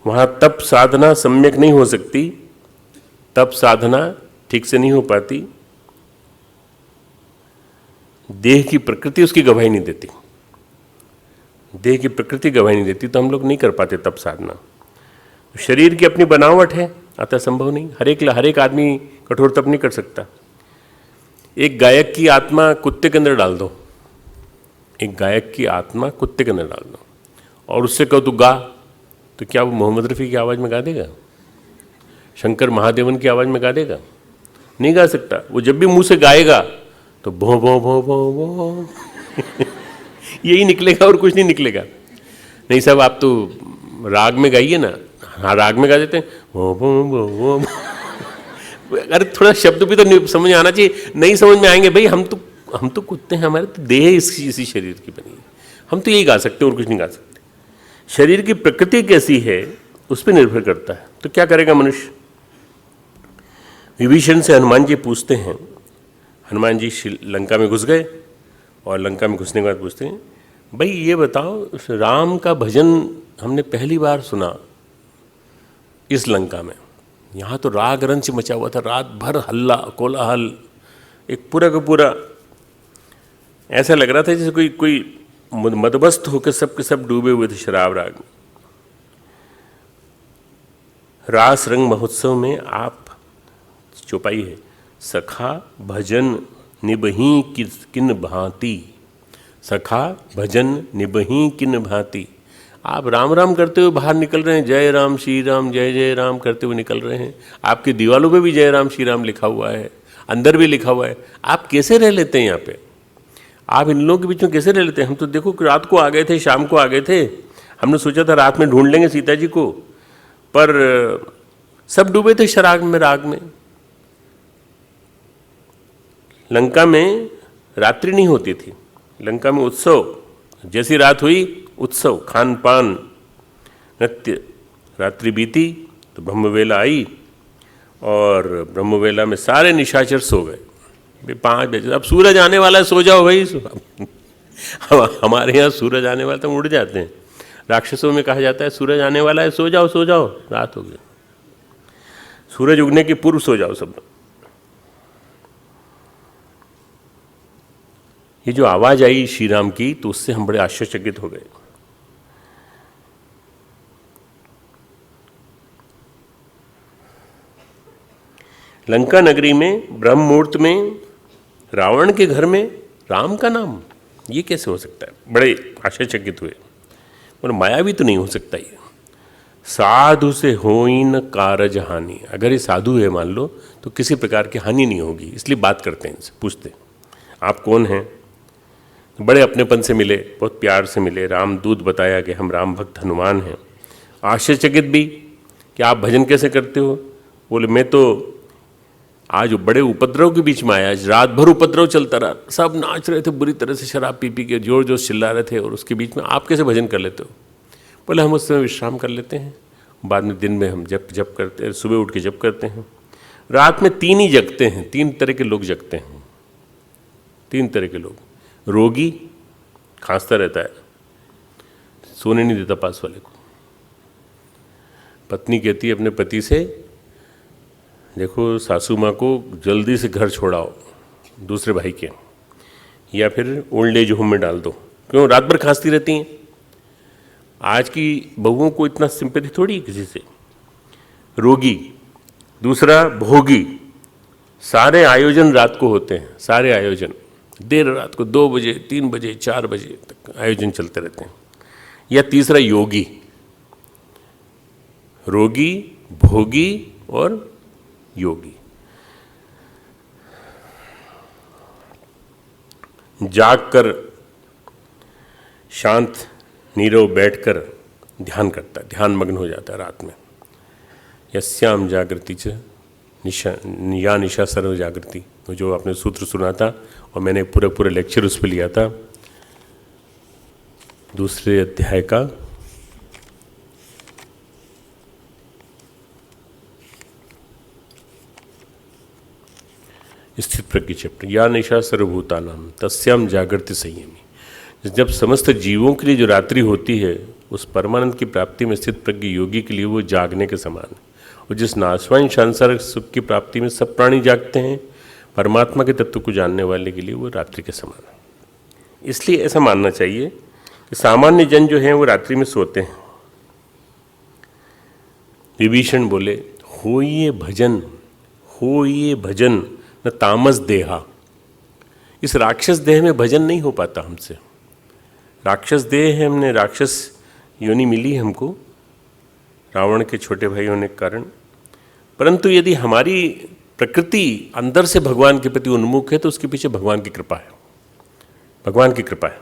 वहाँ तप साधना सम्यक नहीं हो सकती, तप साधना ठीक से नहीं हो पाती, देह की प्रकृति उसकी गवाही नहीं देती। देह की प्रकृति गवाही नहीं देती तो हम लोग नहीं कर पाते तप साधना। शरीर की अपनी बनावट है, अतः संभव नहीं। हर एक आदमी कठोर तप नहीं कर सकता। एक गायक की आत्मा कुत्ते के अंदर डाल दो, एक गायक की आत्मा कुत्ते के अंदर डाल दो और उससे कहो तू गा, तो क्या वो मोहम्मद रफ़ी की आवाज़ में गा देगा? शंकर महादेवन की आवाज़ में गा देगा? नहीं गा सकता। वो जब भी मुंह से गाएगा तो भो भो भो भो भो यही निकलेगा और कुछ नहीं निकलेगा। नहीं साहब, आप तो राग में गाइए ना। हाँ, राग में गा देते हैं भो भो भो भो। अरे थोड़ा शब्द भी तो समझ आना चाहिए। नहीं समझ में आएंगे भाई, हम तो कुत्ते हैं, हमारे तो देह इसी शरीर की बनी है, हम तो यही गा सकते हैं और कुछ नहीं गा सकते। शरीर की प्रकृति कैसी है उस पर निर्भर करता है। तो क्या करेगा मनुष्य? विभीषण से हनुमान जी पूछते हैं, हनुमान जी लंका में घुस गए और लंका में घुसने के बाद पूछते हैं, भाई ये बताओ, राम का भजन हमने पहली बार सुना इस लंका में। यहाँ तो राग रंच मचा हुआ था, रात भर हल्ला कोलाहल, एक पूरा का पूरा ऐसा लग रहा था जैसे कोई मदमस्त होकर सब के सब डूबे हुए थे शराब राग में। रास रंग महोत्सव में आप चौपाई है, सखा भजन निबही किन भांति, सखा भजन निबही किन भांति। आप राम राम करते हुए बाहर निकल रहे हैं, जय राम श्री राम जय जय राम करते हुए निकल रहे हैं। आपकी दीवालों पे भी जय राम श्री राम लिखा हुआ है, अंदर भी लिखा हुआ है। आप कैसे रह लेते हैं यहाँ पे? आप इन लोगों के बीच में कैसे रह लेते हैं? हम तो देखो रात को आ गए थे, शाम को आ गए थे, हमने सोचा था रात में ढूंढ लेंगे सीता जी को, पर सब डूबे थे शराब में, राग में। लंका में रात्रि नहीं होती थी, लंका में उत्सव। जैसी रात हुई उत्सव, खान पान, नृत्य। रात्रि बीती तो ब्रह्मवेला आई और ब्रह्मवेला में सारे निशाचर सो गए। 5 बजे अब सूरज आने वाला है, सो जाओ भाई। हमारे यहाँ सूरज आने वाला तो उड़ जाते हैं। राक्षसों में कहा जाता है सूरज आने वाला है, सो जाओ सो जाओ, रात हो गई। सूरज उगने के पूर्व सो जाओ सब। ये जो आवाज आई श्री राम की, तो उससे हम बड़े आश्चर्यचकित हो गए। लंका नगरी में ब्रह्म मुहूर्त में रावण के घर में राम का नाम, ये कैसे हो सकता है? बड़े आश्चर्यचकित हुए। और मायावी तो नहीं हो सकता ये। साधु से होई न कारज हानि। अगर ये साधु है मान लो, तो किसी प्रकार की हानि नहीं होगी। इसलिए बात करते हैं इनसे, पूछते हैं आप कौन हैं? बड़े अपनेपन से मिले, बहुत प्यार से मिले। रामदूत बताया कि हम राम भक्त हनुमान हैं। आश्चर्यचकित भी कि आप भजन कैसे करते हो? बोले मैं तो आज बड़े उपद्रव के बीच में आया, आज रात भर उपद्रव चलता रहा, सब नाच रहे थे बुरी तरह से, शराब पी पी के जोर जोर चिल्ला रहे थे, और उसके बीच में आप कैसे भजन कर लेते हो? बोले हम उस समय विश्राम कर लेते हैं, बाद में दिन में हम जप करते हैं, सुबह उठ के जप करते हैं। रात में 3 ही जगते हैं, 3 तरह के लोग जगते हैं। 3 तरह के लोग। रोगी, खांसता रहता है, सोने नहीं देता पास वाले को। पत्नी कहती है अपने पति से, देखो सासू माँ को जल्दी से घर छोड़ाओ दूसरे भाई के, या फिर ओल्ड एज होम में डाल दो। क्यों? रात भर खांसती रहती हैं। आज की बहुओं को इतना सिंपैथी थोड़ी है किसी से। रोगी। दूसरा भोगी। सारे आयोजन रात को होते हैं, सारे आयोजन देर रात को 2 बजे 3 बजे 4 बजे तक आयोजन चलते रहते हैं। या तीसरा योगी। रोगी, भोगी और योगी। जागकर शांत नीरव बैठकर ध्यान करता है, ध्यान मग्न हो जाता है रात में। यस्याम जागृति च निशा या निशा सर्व जागृति, जो आपने सूत्र सुना था और मैंने पूरा लेक्चर उस पर लिया था, दूसरे अध्याय का स्थित प्रज्ञ चैप्टर। या निशा सर्वभूतानाम तस्याम जागृति संयमी। जब समस्त जीवों के लिए जो रात्रि होती है, उस परमानंद की प्राप्ति में स्थित प्रज्ञ योगी के लिए वो जागने के समान है। और जिस नाशवान सांसारिक सुख की प्राप्ति में सब प्राणी जागते हैं, परमात्मा के तत्व को जानने वाले के लिए वो रात्रि के समान है। इसलिए ऐसा मानना चाहिए कि सामान्य जन जो हैं वो रात्रि में सोते हैं, विभीषण बोले, हो ये भजन न तामस देहा। इस राक्षस देह में भजन नहीं हो पाता हमसे। राक्षस देह है, हमने राक्षस योनि मिली हमको रावण के छोटे भाई होने के कारण। परंतु यदि हमारी प्रकृति अंदर से भगवान के प्रति उन्मुख है तो उसके पीछे भगवान की कृपा है, भगवान की कृपा है।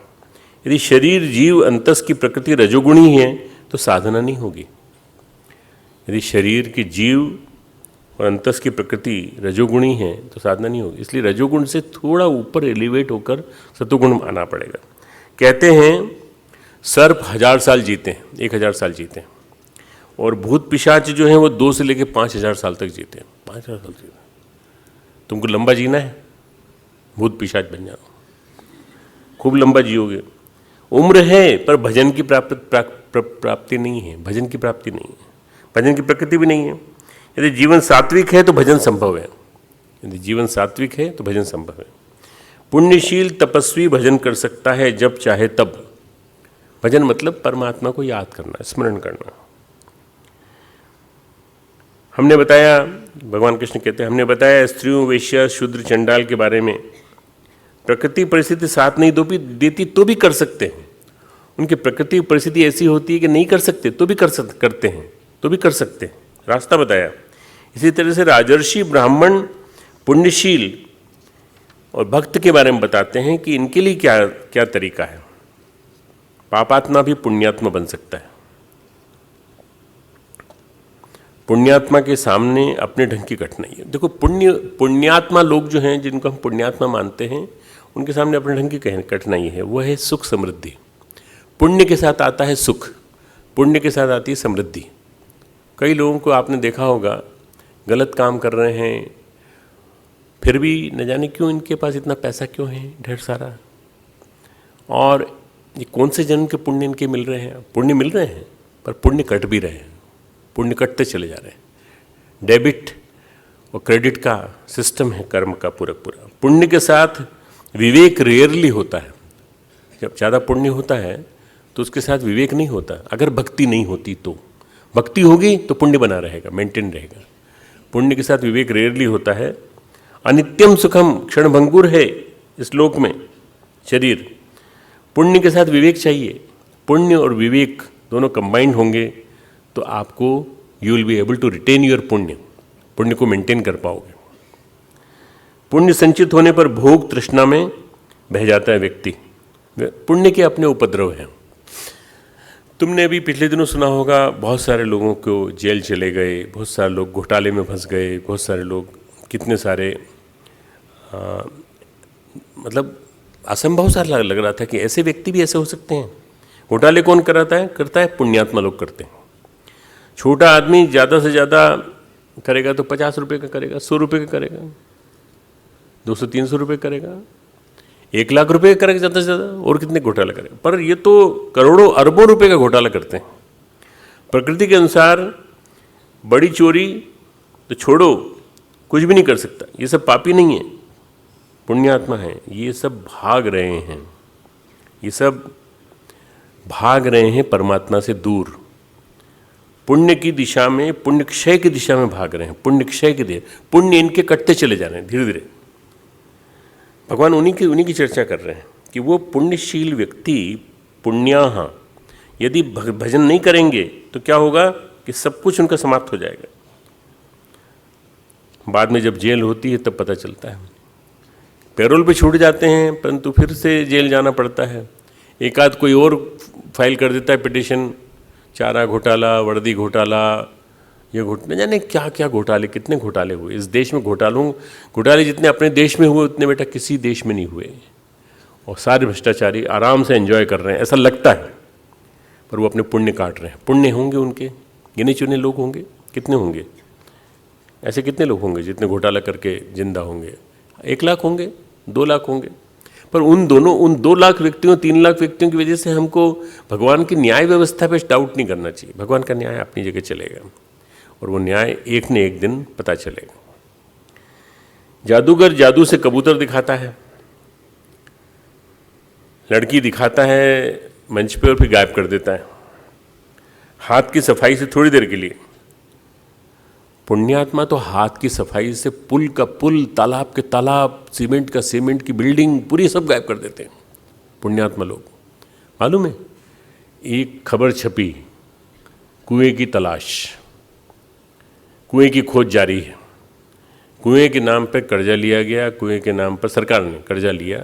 यदि शरीर जीव अंतस की प्रकृति रजोगुणी है तो साधना नहीं होगी। यदि शरीर की जीव और अंतस की प्रकृति रजोगुणी है तो साधना नहीं होगी। इसलिए रजोगुण से थोड़ा ऊपर एलिवेट होकर सतोगुण आना पड़ेगा। कहते हैं सर्प 1000 साल जीते हैं, 1000 साल जीते हैं, और भूत पिशाच जो हैं वो 2 से लेकर 5000 साल तक जीते हैं। 5000 साल जीते हैं। तुमको लंबा जीना है, भूत पिशाच बन जाओ, खूब लंबा जियोगे। उम्र है पर भजन की प्राप्ति नहीं है, भजन की प्राप्ति नहीं है, भजन की प्रकृति भी नहीं है। यदि जीवन सात्विक है तो भजन संभव है, यदि जीवन सात्विक है तो भजन संभव है। पुण्यशील तपस्वी भजन कर सकता है जब चाहे तब। भजन मतलब परमात्मा को याद करना, स्मरण करना। हमने बताया, भगवान कृष्ण कहते हैं, हमने बताया स्त्रियों, वेश्या, शूद्र, चंडाल के बारे में। प्रकृति परिस्थिति साथ नहीं देती तो भी कर सकते हैं। उनकी प्रकृति परिस्थिति ऐसी होती है कि नहीं कर सकते तो भी करते हैं, तो भी कर सकते हैं, रास्ता बताया। इसी तरह से राजर्षि, ब्राह्मण, पुण्यशील और भक्त के बारे में बताते हैं कि इनके लिए क्या क्या तरीका है। पापात्मा भी पुण्यात्मा बन सकता है। पुण्यात्मा के सामने अपने ढंग की कठिनाई है। देखो, पुण्यात्मा लोग जो हैं, जिनको हम पुण्यात्मा मानते हैं, उनके सामने अपने ढंग की कठिनाई है। वो है सुख समृद्धि। पुण्य के साथ आता है सुख, पुण्य के साथ आती है समृद्धि। कई लोगों को आपने देखा होगा, गलत काम कर रहे हैं, फिर भी न जाने क्यों इनके पास इतना पैसा क्यों है, ढेर सारा, और ये कौन से जन्म के पुण्य इनके मिल रहे हैं। पुण्य मिल रहे हैं पर पुण्य कट भी रहे हैं, पुण्य कटते चले जा रहे हैं। डेबिट और क्रेडिट का सिस्टम है कर्म का पूरा। पुण्य के साथ विवेक रेयरली होता है। जब ज़्यादा पुण्य होता है तो उसके साथ विवेक नहीं होता। अगर भक्ति नहीं होती तो, भक्ति होगी तो पुण्य बना रहेगा, मेंटेन रहेगा। पुण्य के साथ विवेक रेयरली होता है। अनित्यम सुखम क्षणभंगुर है इस लोक में शरीर। पुण्य के साथ विवेक चाहिए। पुण्य और विवेक दोनों कंबाइंड होंगे तो आपको you will be able to retain your पुण्य को मेंटेन कर पाओगे। पुण्य संचित होने पर भोग तृष्णा में बह जाता है व्यक्ति। पुण्य के अपने उपद्रव हैं। तुमने अभी पिछले दिनों सुना होगा, बहुत सारे लोगों को जेल चले गए, बहुत सारे लोग घोटाले में फंस गए, बहुत सारे लोग, कितने सारे मतलब असंभव सा लग रहा था कि ऐसे व्यक्ति भी ऐसे हो सकते हैं। घोटाले कौन करता है? पुण्यात्मा लोग करते हैं। छोटा आदमी ज़्यादा से ज़्यादा करेगा तो 50 रुपये का करेगा, 100 रुपये का करेगा, 200-300 रुपये करेगा, 1 लाख रुपये का करेगा ज़्यादा से ज़्यादा, और कितने घोटाला करेगा। पर ये तो करोड़ों अरबों रुपए का घोटाला करते हैं। प्रकृति के अनुसार बड़ी चोरी तो छोड़ो, कुछ भी नहीं कर सकता। ये सब पापी नहीं है, पुण्यात्मा है। ये सब भाग रहे हैं, ये सब भाग रहे हैं परमात्मा से दूर, पुण्य की दिशा में, पुण्य क्षय की दिशा में भाग रहे हैं। पुण्य क्षय की दिशा, पुण्य इनके कटते चले जा रहे हैं धीरे धीरे। भगवान उन्हीं की चर्चा कर रहे हैं कि वो पुण्यशील व्यक्ति, पुण्याः, यदि भजन नहीं करेंगे तो क्या होगा कि सब कुछ उनका समाप्त हो जाएगा। बाद में जब जेल होती है तब पता चलता है। पैरोल पे छूट जाते हैं परंतु फिर से जेल जाना पड़ता है। एक आध कोई और फाइल कर देता है पिटिशन, चारा घोटाला, वर्दी घोटाला, ये न जाने क्या क्या घोटाले, कितने घोटाले हुए इस देश में। घोटाले जितने अपने देश में हुए उतने बेटा किसी देश में नहीं हुए। और सारे भ्रष्टाचारी आराम से एंजॉय कर रहे हैं, ऐसा लगता है, पर वो अपने पुण्य काट रहे हैं। पुण्य होंगे उनके, गिने चुने लोग होंगे। कितने होंगे ऐसे? कितने लोग होंगे जितने घोटाला करके जिंदा होंगे? 1 लाख होंगे, 2 लाख होंगे। पर उन 2 लाख व्यक्तियों, 3 लाख व्यक्तियों की वजह से हमको भगवान की न्याय व्यवस्था पे डाउट नहीं करना चाहिए। भगवान का न्याय अपनी जगह चलेगा और वो न्याय एक न एक दिन पता चलेगा। जादूगर जादू से कबूतर दिखाता है, लड़की दिखाता है मंच पे और फिर गायब कर देता है। हाथ की सफाई से थोड़ी देर के लिए पुण्यात्मा तो हाथ की सफाई से पुल का पुल, तालाब के तालाब, सीमेंट का सीमेंट की बिल्डिंग पूरी सब गायब कर देते हैं पुण्यात्मा लोग। मालूम है, एक खबर छपी, कुएं की तलाश, कुएं की खोज जारी है। कुएं के नाम पर कर्जा लिया गया, कुएं के नाम पर सरकार ने कर्जा लिया,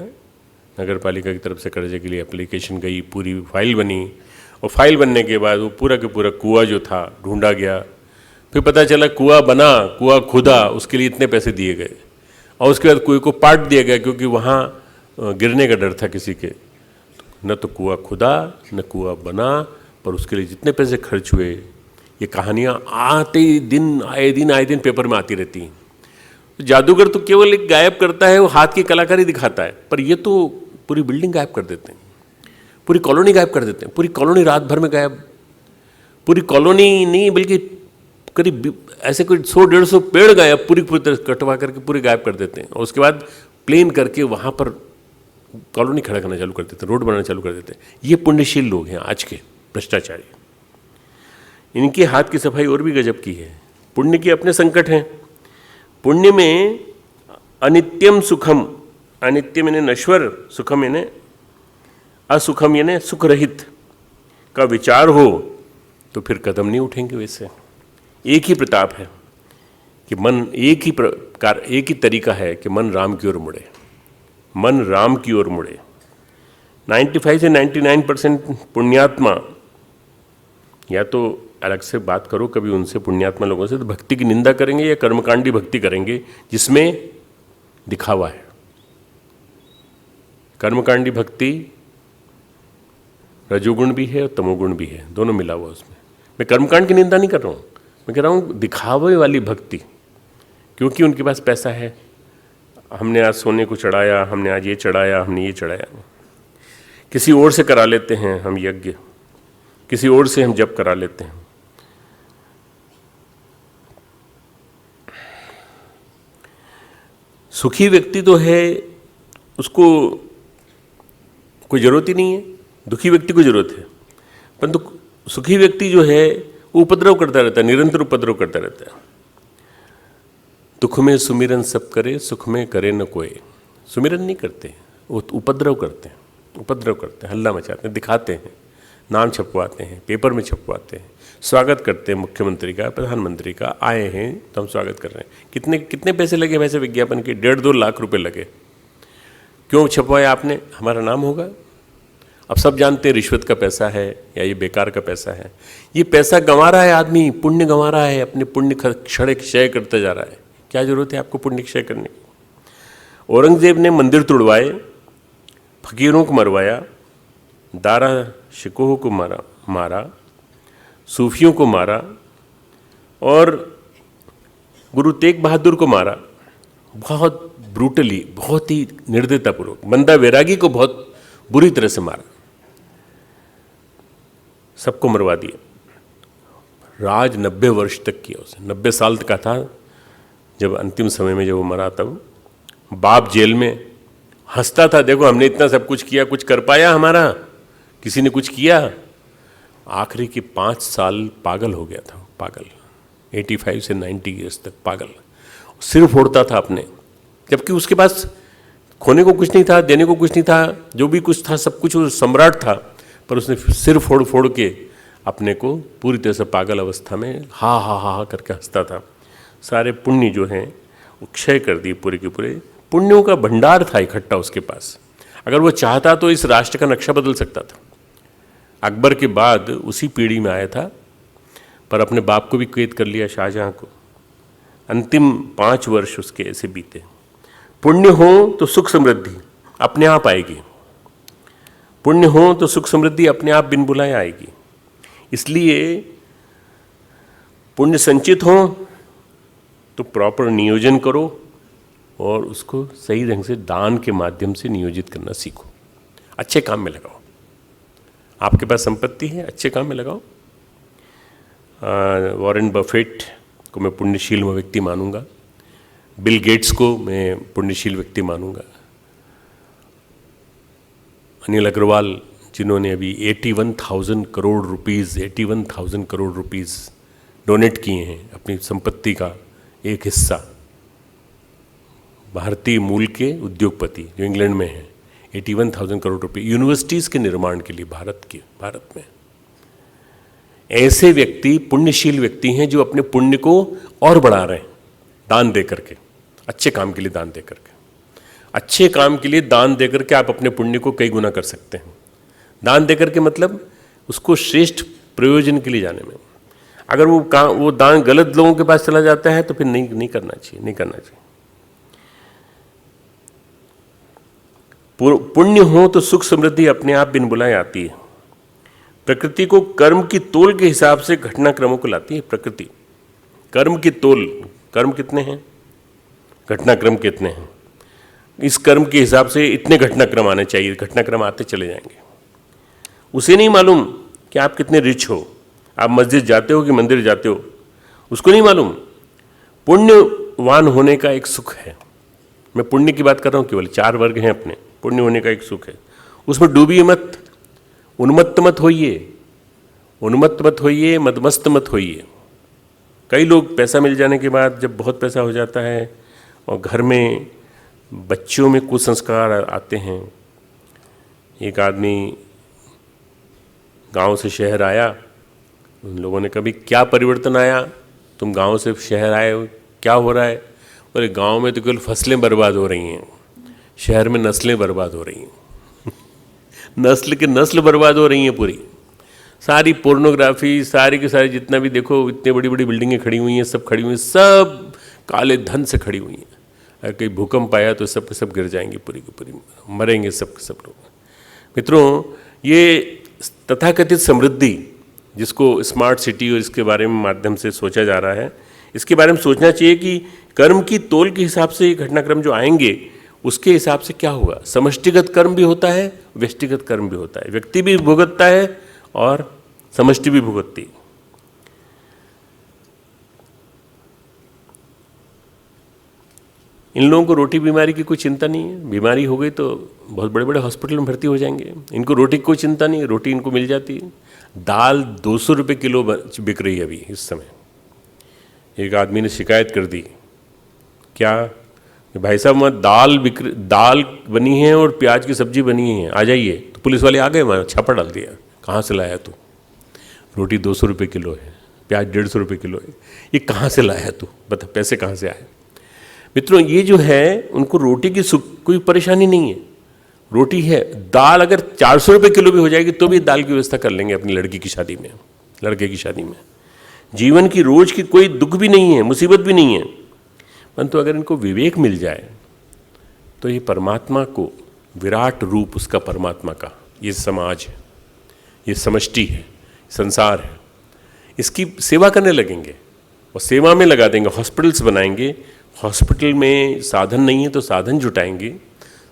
नगर पालिका की तरफ से कर्जे के लिए एप्लीकेशन गई, पूरी फाइल बनी, और फाइल बनने के बाद वो पूरा के पूरा कुआं जो था ढूंढा गया। फिर पता चला कुआं बना, कुआं खुदा, उसके लिए इतने पैसे दिए गए, और उसके बाद कुएं को पाट दिया गया क्योंकि वहाँ गिरने का डर था किसी के। न तो कुआं खुदा न कुआं बना, पर उसके लिए जितने पैसे खर्च हुए, ये कहानियाँ आए दिन पेपर में आती रहती हैं। तो जादूगर तो केवल एक गायब करता है, वो हाथ की कलाकारी दिखाता है, पर ये तो पूरी बिल्डिंग गायब कर देते हैं, पूरी कॉलोनी गायब कर देते हैं, पूरी कॉलोनी रात भर में गायब। पूरी कॉलोनी नहीं बल्कि करीब ऐसे कोई 100-150 पेड़ गायब, पूरी कटवा करके पूरे गायब कर देते हैं, और उसके बाद प्लेन करके वहाँ पर कॉलोनी खड़ा करना चालू कर देते हैं, रोड बनाना चालू कर देते हैं। ये पुण्यशील लोग हैं आज के भ्रष्टाचारी। इनकी हाथ की सफाई और भी गजब की है। पुण्य के अपने संकट हैं। पुण्य में अनित्यम सुखम, अनित्यम यानी नश्वर, सुखम यानी असुखम यानी सुख रहित का विचार हो तो फिर कदम नहीं उठेंगे। वैसे एक ही प्रताप है कि मन, एक ही तरीका है कि मन राम की ओर मुड़े, मन राम की ओर मुड़े। 95 से 99% पुण्यात्मा, या तो अलग से बात करो कभी उनसे, पुण्यात्मा लोगों से, तो भक्ति की निंदा करेंगे या कर्मकांडी भक्ति करेंगे जिसमें दिखावा है। कर्मकांडी भक्ति रजोगुण भी है और तमोगुण भी है, दोनों मिला हुआ उसमें। मैं कर्मकांड की निंदा नहीं कर रहा हूँ, मैं कह रहा हूँ दिखावे वाली भक्ति, क्योंकि उनके पास पैसा है। हमने आज सोने को चढ़ाया, हमने आज ये चढ़ाया, हमने ये चढ़ाया। किसी और से करा लेते हैं हम यज्ञ, किसी और से हम जप करा लेते हैं। सुखी व्यक्ति तो है, उसको कोई ज़रूरत ही नहीं है, दुखी व्यक्ति को ज़रूरत है। परंतु सुखी व्यक्ति जो है वो उपद्रव करता रहता है, निरंतर उपद्रव करता रहता है। दुख में सुमिरन सब करे, सुख में करे न कोई। सुमिरन नहीं करते, वो उपद्रव करते हैं, उपद्रव करते हैं, हल्ला मचाते हैं, दिखाते हैं, नाम छपवाते हैं, पेपर में छपवाते हैं, स्वागत करते हैं मुख्यमंत्री का, प्रधानमंत्री का, आए हैं तो हम स्वागत कर रहे हैं। कितने पैसे लगे वैसे विज्ञापन के? 1.5-2 लाख रुपए लगे। क्यों छपवाया आपने? हमारा नाम होगा। अब सब जानते हैं रिश्वत का पैसा है या ये बेकार का पैसा है। ये पैसा गंवा रहा है आदमी, पुण्य गंवा रहा है, अपने पुण्य क्षय करते जा रहा है। क्या जरूरत है आपको पुण्य क्षय करने की? औरंगजेब ने मंदिर तोड़वाए, फकीरों को मरवाया, दारा शिकोह को मारा, सूफियों को मारा, और गुरु तेग बहादुर को मारा, बहुत ब्रूटली, बहुत ही निर्दयतापूर्वक। बंदा वैरागी को बहुत बुरी तरह से मारा, सबको मरवा दिया। राज 90 वर्ष तक किया उसने, 90 साल तक का था। जब अंतिम समय में जब वो मरा तब बाप जेल में हंसता था, देखो हमने इतना सब कुछ किया, कुछ कर पाया हमारा? किसी ने कुछ किया? आखिरी के 5 साल पागल हो गया था, पागल, 85 से 90 ईयर्स तक पागल। सिर फोड़ता था अपने, जबकि उसके पास खोने को कुछ नहीं था, देने को कुछ नहीं था, जो भी कुछ था सब कुछ वो सम्राट था, पर उसने सिर फोड़ फोड़ के अपने को पूरी तरह से पागल अवस्था में हा हा हा हा करके हंसता था। सारे पुण्य जो हैं वो क्षय कर दिए पूरे के पूरे। पुण्यों का भंडार था इकट्ठा उसके पास। अगर वो चाहता तो इस राष्ट्र का नक्शा बदल सकता था। अकबर के बाद उसी पीढ़ी में आया था, पर अपने बाप को भी कैद कर लिया, शाहजहां को। अंतिम 5 वर्ष उसके ऐसे बीते। पुण्य हो तो सुख समृद्धि अपने आप आएगी, पुण्य हो तो सुख समृद्धि अपने आप बिन बुलाए आएगी। इसलिए पुण्य संचित हो तो प्रॉपर नियोजन करो और उसको सही ढंग से दान के माध्यम से नियोजित करना सीखो। अच्छे काम में लगाओ। आपके पास संपत्ति है, अच्छे काम में लगाओ। वॉरेन बफेट को मैं पुण्यशील व्यक्ति मानूंगा, बिल गेट्स को मैं पुण्यशील व्यक्ति मानूंगा, अनिल अग्रवाल जिन्होंने अभी 81,000 करोड़ रुपीज़ डोनेट किए हैं अपनी संपत्ति का एक हिस्सा। भारतीय मूल के उद्योगपति जो इंग्लैंड में हैं, 81,000 करोड़ रुपए यूनिवर्सिटीज़ के निर्माण के लिए भारत में। ऐसे व्यक्ति पुण्यशील व्यक्ति हैं जो अपने पुण्य को और बढ़ा रहे हैं दान दे करके, अच्छे काम के लिए दान दे करके। अच्छे काम के लिए दान दे करके आप अपने पुण्य को कई गुना कर सकते हैं। दान दे करके मतलब उसको श्रेष्ठ प्रयोजन के लिए जाने में। अगर वो दान गलत लोगों के पास चला जाता है तो फिर नहीं करना चाहिए। पुण्य हो तो सुख समृद्धि अपने आप बिन बुलाए आती है। प्रकृति को कर्म की तोल के हिसाब से घटनाक्रमों को लाती है। प्रकृति कर्म की तोल, कर्म कितने हैं, घटनाक्रम कितने हैं, इस कर्म के हिसाब से इतने घटनाक्रम आने चाहिए, घटनाक्रम आते चले जाएंगे। उसे नहीं मालूम कि आप कितने रिच हो, आप मस्जिद जाते हो कि मंदिर जाते हो, उसको नहीं मालूम। पुण्यवान होने का एक सुख है। मैं पुण्य की बात कर रहा हूँ, केवल 4 वर्ग हैं अपने। पुण्य होने का एक सुख है, उसमें डूबिए मत, उन्मत्त मत होइए, मदमस्त मत होइए। कई लोग पैसा मिल जाने के बाद, जब बहुत पैसा हो जाता है और घर में बच्चों में कुसंस्कार आते हैं। एक आदमी गांव से शहर आया, उन लोगों ने कभी क्या परिवर्तन आया, तुम गांव से शहर आए हो, क्या हो रहा है? बोले गांव में तो केवल फसलें बर्बाद हो रही हैं, शहर में नस्लें बर्बाद हो रही हैं। नस्ल बर्बाद हो रही हैं पूरी। सारी पोर्नोग्राफी, सारी की सारी जितना भी देखो, इतनी बड़ी बड़ी बिल्डिंगें खड़ी हुई हैं, सब खड़ी हुई हैं, सब काले धन से खड़ी हुई हैं। अगर कहीं भूकंप आया तो सब के सब गिर जाएंगे, पूरी की पूरी मरेंगे सब के सब लोग। मित्रों, ये तथाकथित समृद्धि जिसको स्मार्ट सिटी और इसके बारे में माध्यम से सोचा जा रहा है, इसके बारे में सोचना चाहिए कि कर्म की तोल के हिसाब से ये घटनाक्रम जो आएंगे उसके हिसाब से क्या होगा। समष्टिगत कर्म भी होता है, व्यष्टिगत कर्म भी होता है। व्यक्ति भी भुगतता है और समष्टि भी भुगतती है। इन लोगों को रोटी बीमारी की कोई चिंता नहीं है। बीमारी हो गई तो बहुत बड़े बड़े हॉस्पिटल में भर्ती हो जाएंगे। इनको रोटी की कोई चिंता नहीं है, रोटी इनको मिल जाती है। दाल 200 रुपये किलो बिक रही है अभी इस समय। एक आदमी ने शिकायत कर दी, क्या भाई साहब वहाँ दाल बनी है और प्याज की सब्जी बनी है, आ जाइए। तो पुलिस वाले आ गए, वहाँ छापा डाल दिया। कहाँ से लाया तू? रोटी 200 रुपये किलो है, प्याज 150 रुपये किलो है, ये कहाँ से लाया तू? बता, पैसे कहाँ से आए? मित्रों, ये जो है उनको रोटी की कोई परेशानी नहीं है, रोटी है। दाल अगर 400 रुपये किलो भी हो जाएगी तो भी दाल की व्यवस्था कर लेंगे अपनी लड़की की शादी में, लड़के की शादी में। जीवन की रोज की कोई दुख भी नहीं है, मुसीबत भी नहीं है। परंतु अगर इनको विवेक मिल जाए तो ये परमात्मा को, विराट रूप उसका परमात्मा का, ये समाज है, ये समष्टि है, संसार है, इसकी सेवा करने लगेंगे और सेवा में लगा देंगे। हॉस्पिटल्स बनाएंगे, हॉस्पिटल में साधन नहीं है तो साधन जुटाएंगे।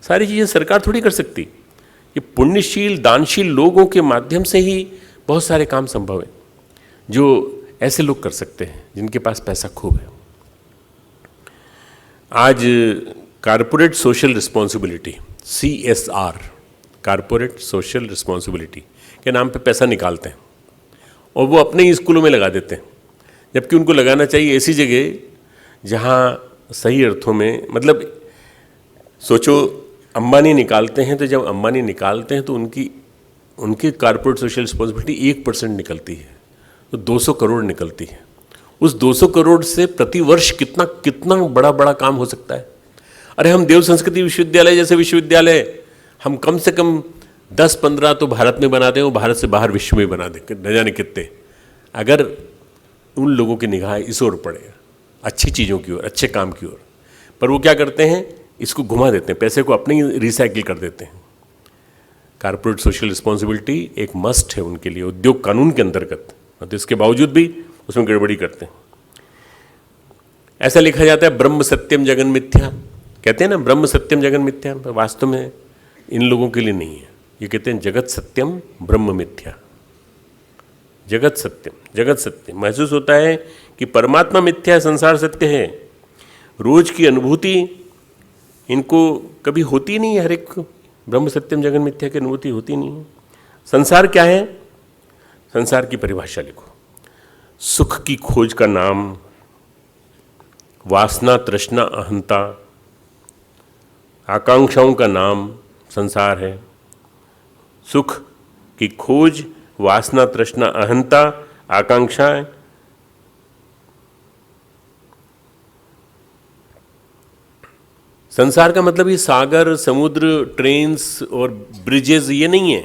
सारी चीज़ें सरकार थोड़ी कर सकती। ये पुण्यशील दानशील लोगों के माध्यम से ही बहुत सारे काम संभव है, जो ऐसे लोग कर सकते हैं जिनके पास पैसा खूब है। आज corporate social responsibility, CSR, corporate social responsibility के नाम पे पैसा निकालते हैं और वो अपने ही स्कूलों में लगा देते हैं, जबकि उनको लगाना चाहिए ऐसी जगह जहाँ सही अर्थों में, मतलब सोचो अंबानी निकालते हैं, तो जब अंबानी निकालते हैं तो उनकी कारपोरेट सोशल रिस्पॉन्सिबिलिटी 1% निकलती है, तो 200 करोड़ निकलती है। उस 200 करोड़ से प्रति वर्ष कितना बड़ा बड़ा काम हो सकता है। अरे हम देव संस्कृति विश्वविद्यालय जैसे विश्वविद्यालय हम कम से कम 10-15 तो भारत में बना दें और भारत से बाहर विश्व में बना दें, न जाने कितने। अगर उन लोगों की निगाह इस ओर पड़े, अच्छी चीज़ों की ओर, अच्छे काम की ओर, पर वो क्या करते हैं, इसको घुमा देते हैं, पैसे को अपने ही रिसाइकिल कर देते हैं। कारपोरेट सोशल रिस्पॉन्सिबिलिटी एक मस्ट है उनके लिए उद्योग कानून के अंतर्गत, तो इसके बावजूद भी उसमें गड़बड़ी करते हैं। ऐसा लिखा जाता है ब्रह्म सत्यम जगन मिथ्या, कहते हैं ना ब्रह्म सत्यम जगन मिथ्या, वास्तव में इन लोगों के लिए नहीं है। ये कहते हैं जगत सत्यम ब्रह्म मिथ्या, जगत सत्यम। महसूस होता है कि परमात्मा मिथ्या है, संसार सत्य है। रोज की अनुभूति इनको कभी होती नहीं है, हर एक ब्रह्म सत्यम जगन मिथ्या की अनुभूति होती नहीं है। संसार क्या है? संसार की परिभाषा लिखो। सुख की खोज का नाम वासना, तृष्णा, अहंता, आकांक्षाओं का नाम संसार है। सुख की खोज, वासना, तृष्णा, अहंता, आकांक्षाएं, संसार का मतलब ये सागर, समुद्र, ट्रेन्स और ब्रिजेस ये नहीं है।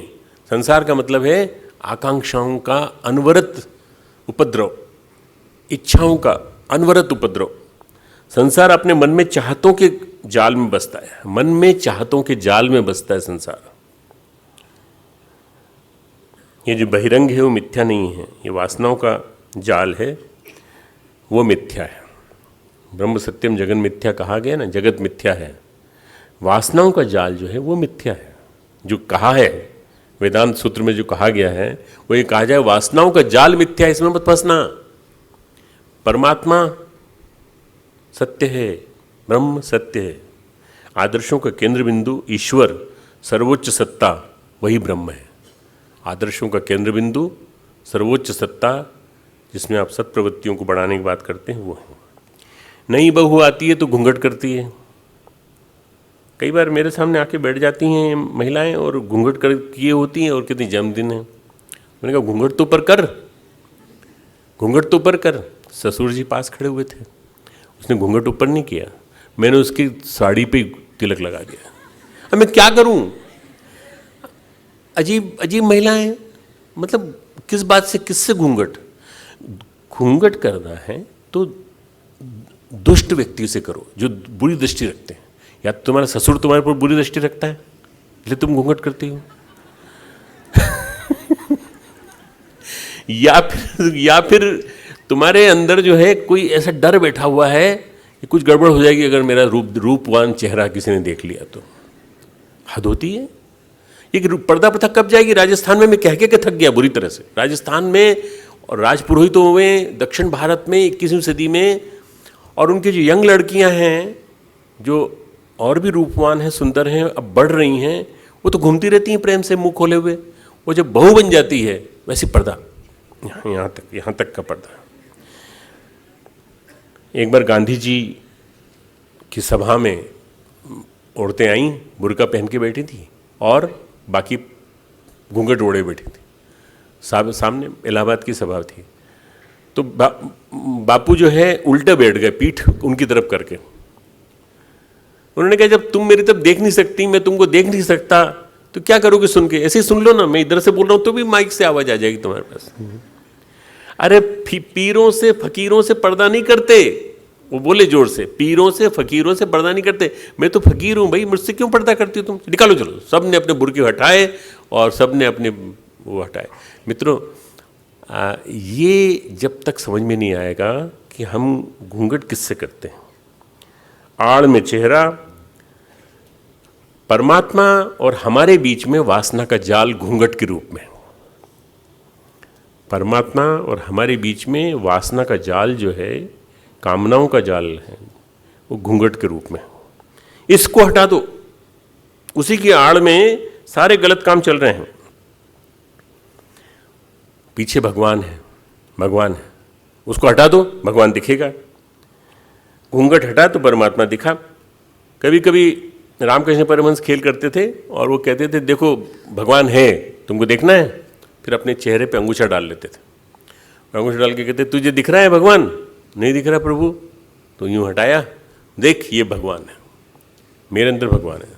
संसार का मतलब है आकांक्षाओं का अनवरत उपद्रव, इच्छाओं का अनवरत उपद्रव। संसार अपने मन में चाहतों के जाल में बसता है, मन में चाहतों के जाल में बसता है संसार। ये जो बहिरंग है वो मिथ्या नहीं है, ये वासनाओं का जाल है, वो मिथ्या है। ब्रह्म सत्यम जगन मिथ्या कहा गया ना, जगत मिथ्या है। वासनाओं का जाल जो है वो मिथ्या है। जो कहा है वेदांत सूत्र में, जो कहा गया है वो ये कहा जाए वासनाओं का जाल मिथ्या है, इसमें मत फंसना। परमात्मा सत्य है, ब्रह्म सत्य है। आदर्शों का केंद्र बिंदु ईश्वर, सर्वोच्च सत्ता, वही ब्रह्म है। आदर्शों का केंद्र बिंदु सर्वोच्च सत्ता, जिसमें आप सत्प्रवृत्तियों को बढ़ाने की बात करते हैं, वो है। नई बहू आती है तो घूंघट करती है। कई बार मेरे सामने आके बैठ जाती हैं महिलाएं और घूंघट कर किए होती हैं और कितनी जन्मदिन है। मैंने कहा घूंघट तो ऊपर कर, घूंघट तो ऊपर कर। ससुर जी पास खड़े हुए थे, उसने घूंघट ऊपर नहीं किया, मैंने उसकी साड़ी पे तिलक लगा दिया। अब मैं क्या करूं? अजीब अजीब महिलाएं, मतलब किस बात से, किससे घूंघट? घूंघट करना है तो दुष्ट व्यक्ति से करो जो बुरी दृष्टि रखते हैं। या तुम्हारा ससुर तुम्हारे पर बुरी दृष्टि रखता है इसलिए तुम घूंघट करती हो या फिर तुम्हारे अंदर जो है कोई ऐसा डर बैठा हुआ है कि कुछ गड़बड़ हो जाएगी अगर मेरा रूपवान चेहरा किसी ने देख लिया तो। हद होती है ये। पर्दा प्रथा कब जाएगी? राजस्थान में मैं कह के थक गया बुरी तरह से। राजस्थान में और राजपुरोहितों में, दक्षिण भारत में 21वीं सदी में, और उनकी जो यंग लड़कियां हैं जो और भी रूपवान हैं, सुंदर हैं, अब बढ़ रही हैं, वो तो घूमती रहती हैं प्रेम से मुंह खोले हुए। वो जब बहू बन जाती है वैसे पर्दा, यहाँ तक का पर्दा। एक बार गांधी जी की सभा में औरतें आईं, बुर्का पहन के बैठी थी और बाकी घूंघट ओढ़े बैठी थी। सामने इलाहाबाद की सभा थी तो बापू जो है उल्टे बैठ गए, पीठ उनकी तरफ करके। उन्होंने कहा जब तुम मेरी तरफ देख नहीं सकती, मैं तुमको देख नहीं सकता, तो क्या करोगे सुन के? ऐसे ही सुन लो ना, मैं इधर से बोल रहा हूं तो भी माइक से आवाज आ जाएगी तुम्हारे पास। अरे पीरों से फकीरों से पर्दा नहीं करते, वो बोले जोर से, पीरों से फकीरों से पर्दा नहीं करते। मैं तो फकीर हूं भाई, मुझसे क्यों पर्दा करती हो तुम? निकालो चलो। सब ने अपने बुर्के हटाए और सब ने अपने वो हटाए। मित्रों, ये जब तक समझ में नहीं आएगा कि हम घूंघट किससे करते हैं। आड़ में चेहरा, परमात्मा और हमारे बीच में वासना का जाल घूंघट के रूप में। परमात्मा और हमारे बीच में वासना का जाल जो है, कामनाओं का जाल है, वो घूंघट के रूप में। इसको हटा दो, उसी की आड़ में सारे गलत काम चल रहे हैं। पीछे भगवान है, भगवान है, उसको हटा दो, भगवान दिखेगा। घूंघट हटा तो परमात्मा दिखा। कभी कभी रामकृष्ण परमहंस खेल करते थे और वो कहते थे देखो भगवान है, तुमको देखना है। फिर अपने चेहरे पे अंगूठा डाल लेते थे, अंगूठा डाल के कहते तुझे दिख रहा है भगवान? नहीं दिख रहा प्रभु। तो यूं हटाया, देख ये भगवान है, मेरे अंदर भगवान है,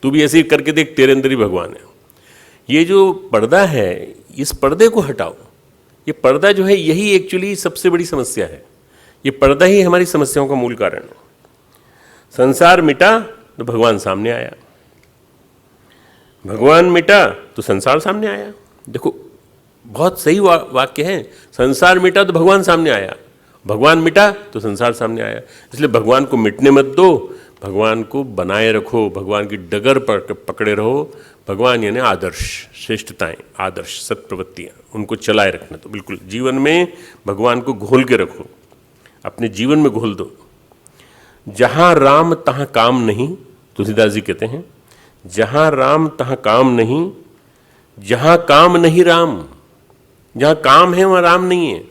तू भी ऐसे ही करके देख, तेरे अंदर ही भगवान है। ये जो पर्दा है, इस पर्दे को हटाओ। ये पर्दा जो है यही एक्चुअली सबसे बड़ी समस्या है। ये पर्दा ही हमारी समस्याओं का मूल कारण है। संसार मिटा तो भगवान सामने आया, भगवान मिटा तो संसार सामने आया। देखो बहुत सही वाक्य है। संसार मिटा तो भगवान सामने आया, भगवान मिटा तो संसार सामने आया। इसलिए भगवान को मिटने मत दो, भगवान को बनाए रखो, भगवान की डगर पर पकड़े रहो। भगवान यानी आदर्श, श्रेष्ठताएं, आदर्श, सत्प्रवृत्तियाँ, उनको चलाए रखना। तो बिल्कुल जीवन में भगवान को घोल के रखो, अपने जीवन में घोल दो। जहाँ राम तहाँ काम नहीं, तुलसीदास जी कहते हैं, जहाँ राम तहाँ काम नहीं, जहाँ काम नहीं राम। जहाँ काम है वहाँ राम नहीं है।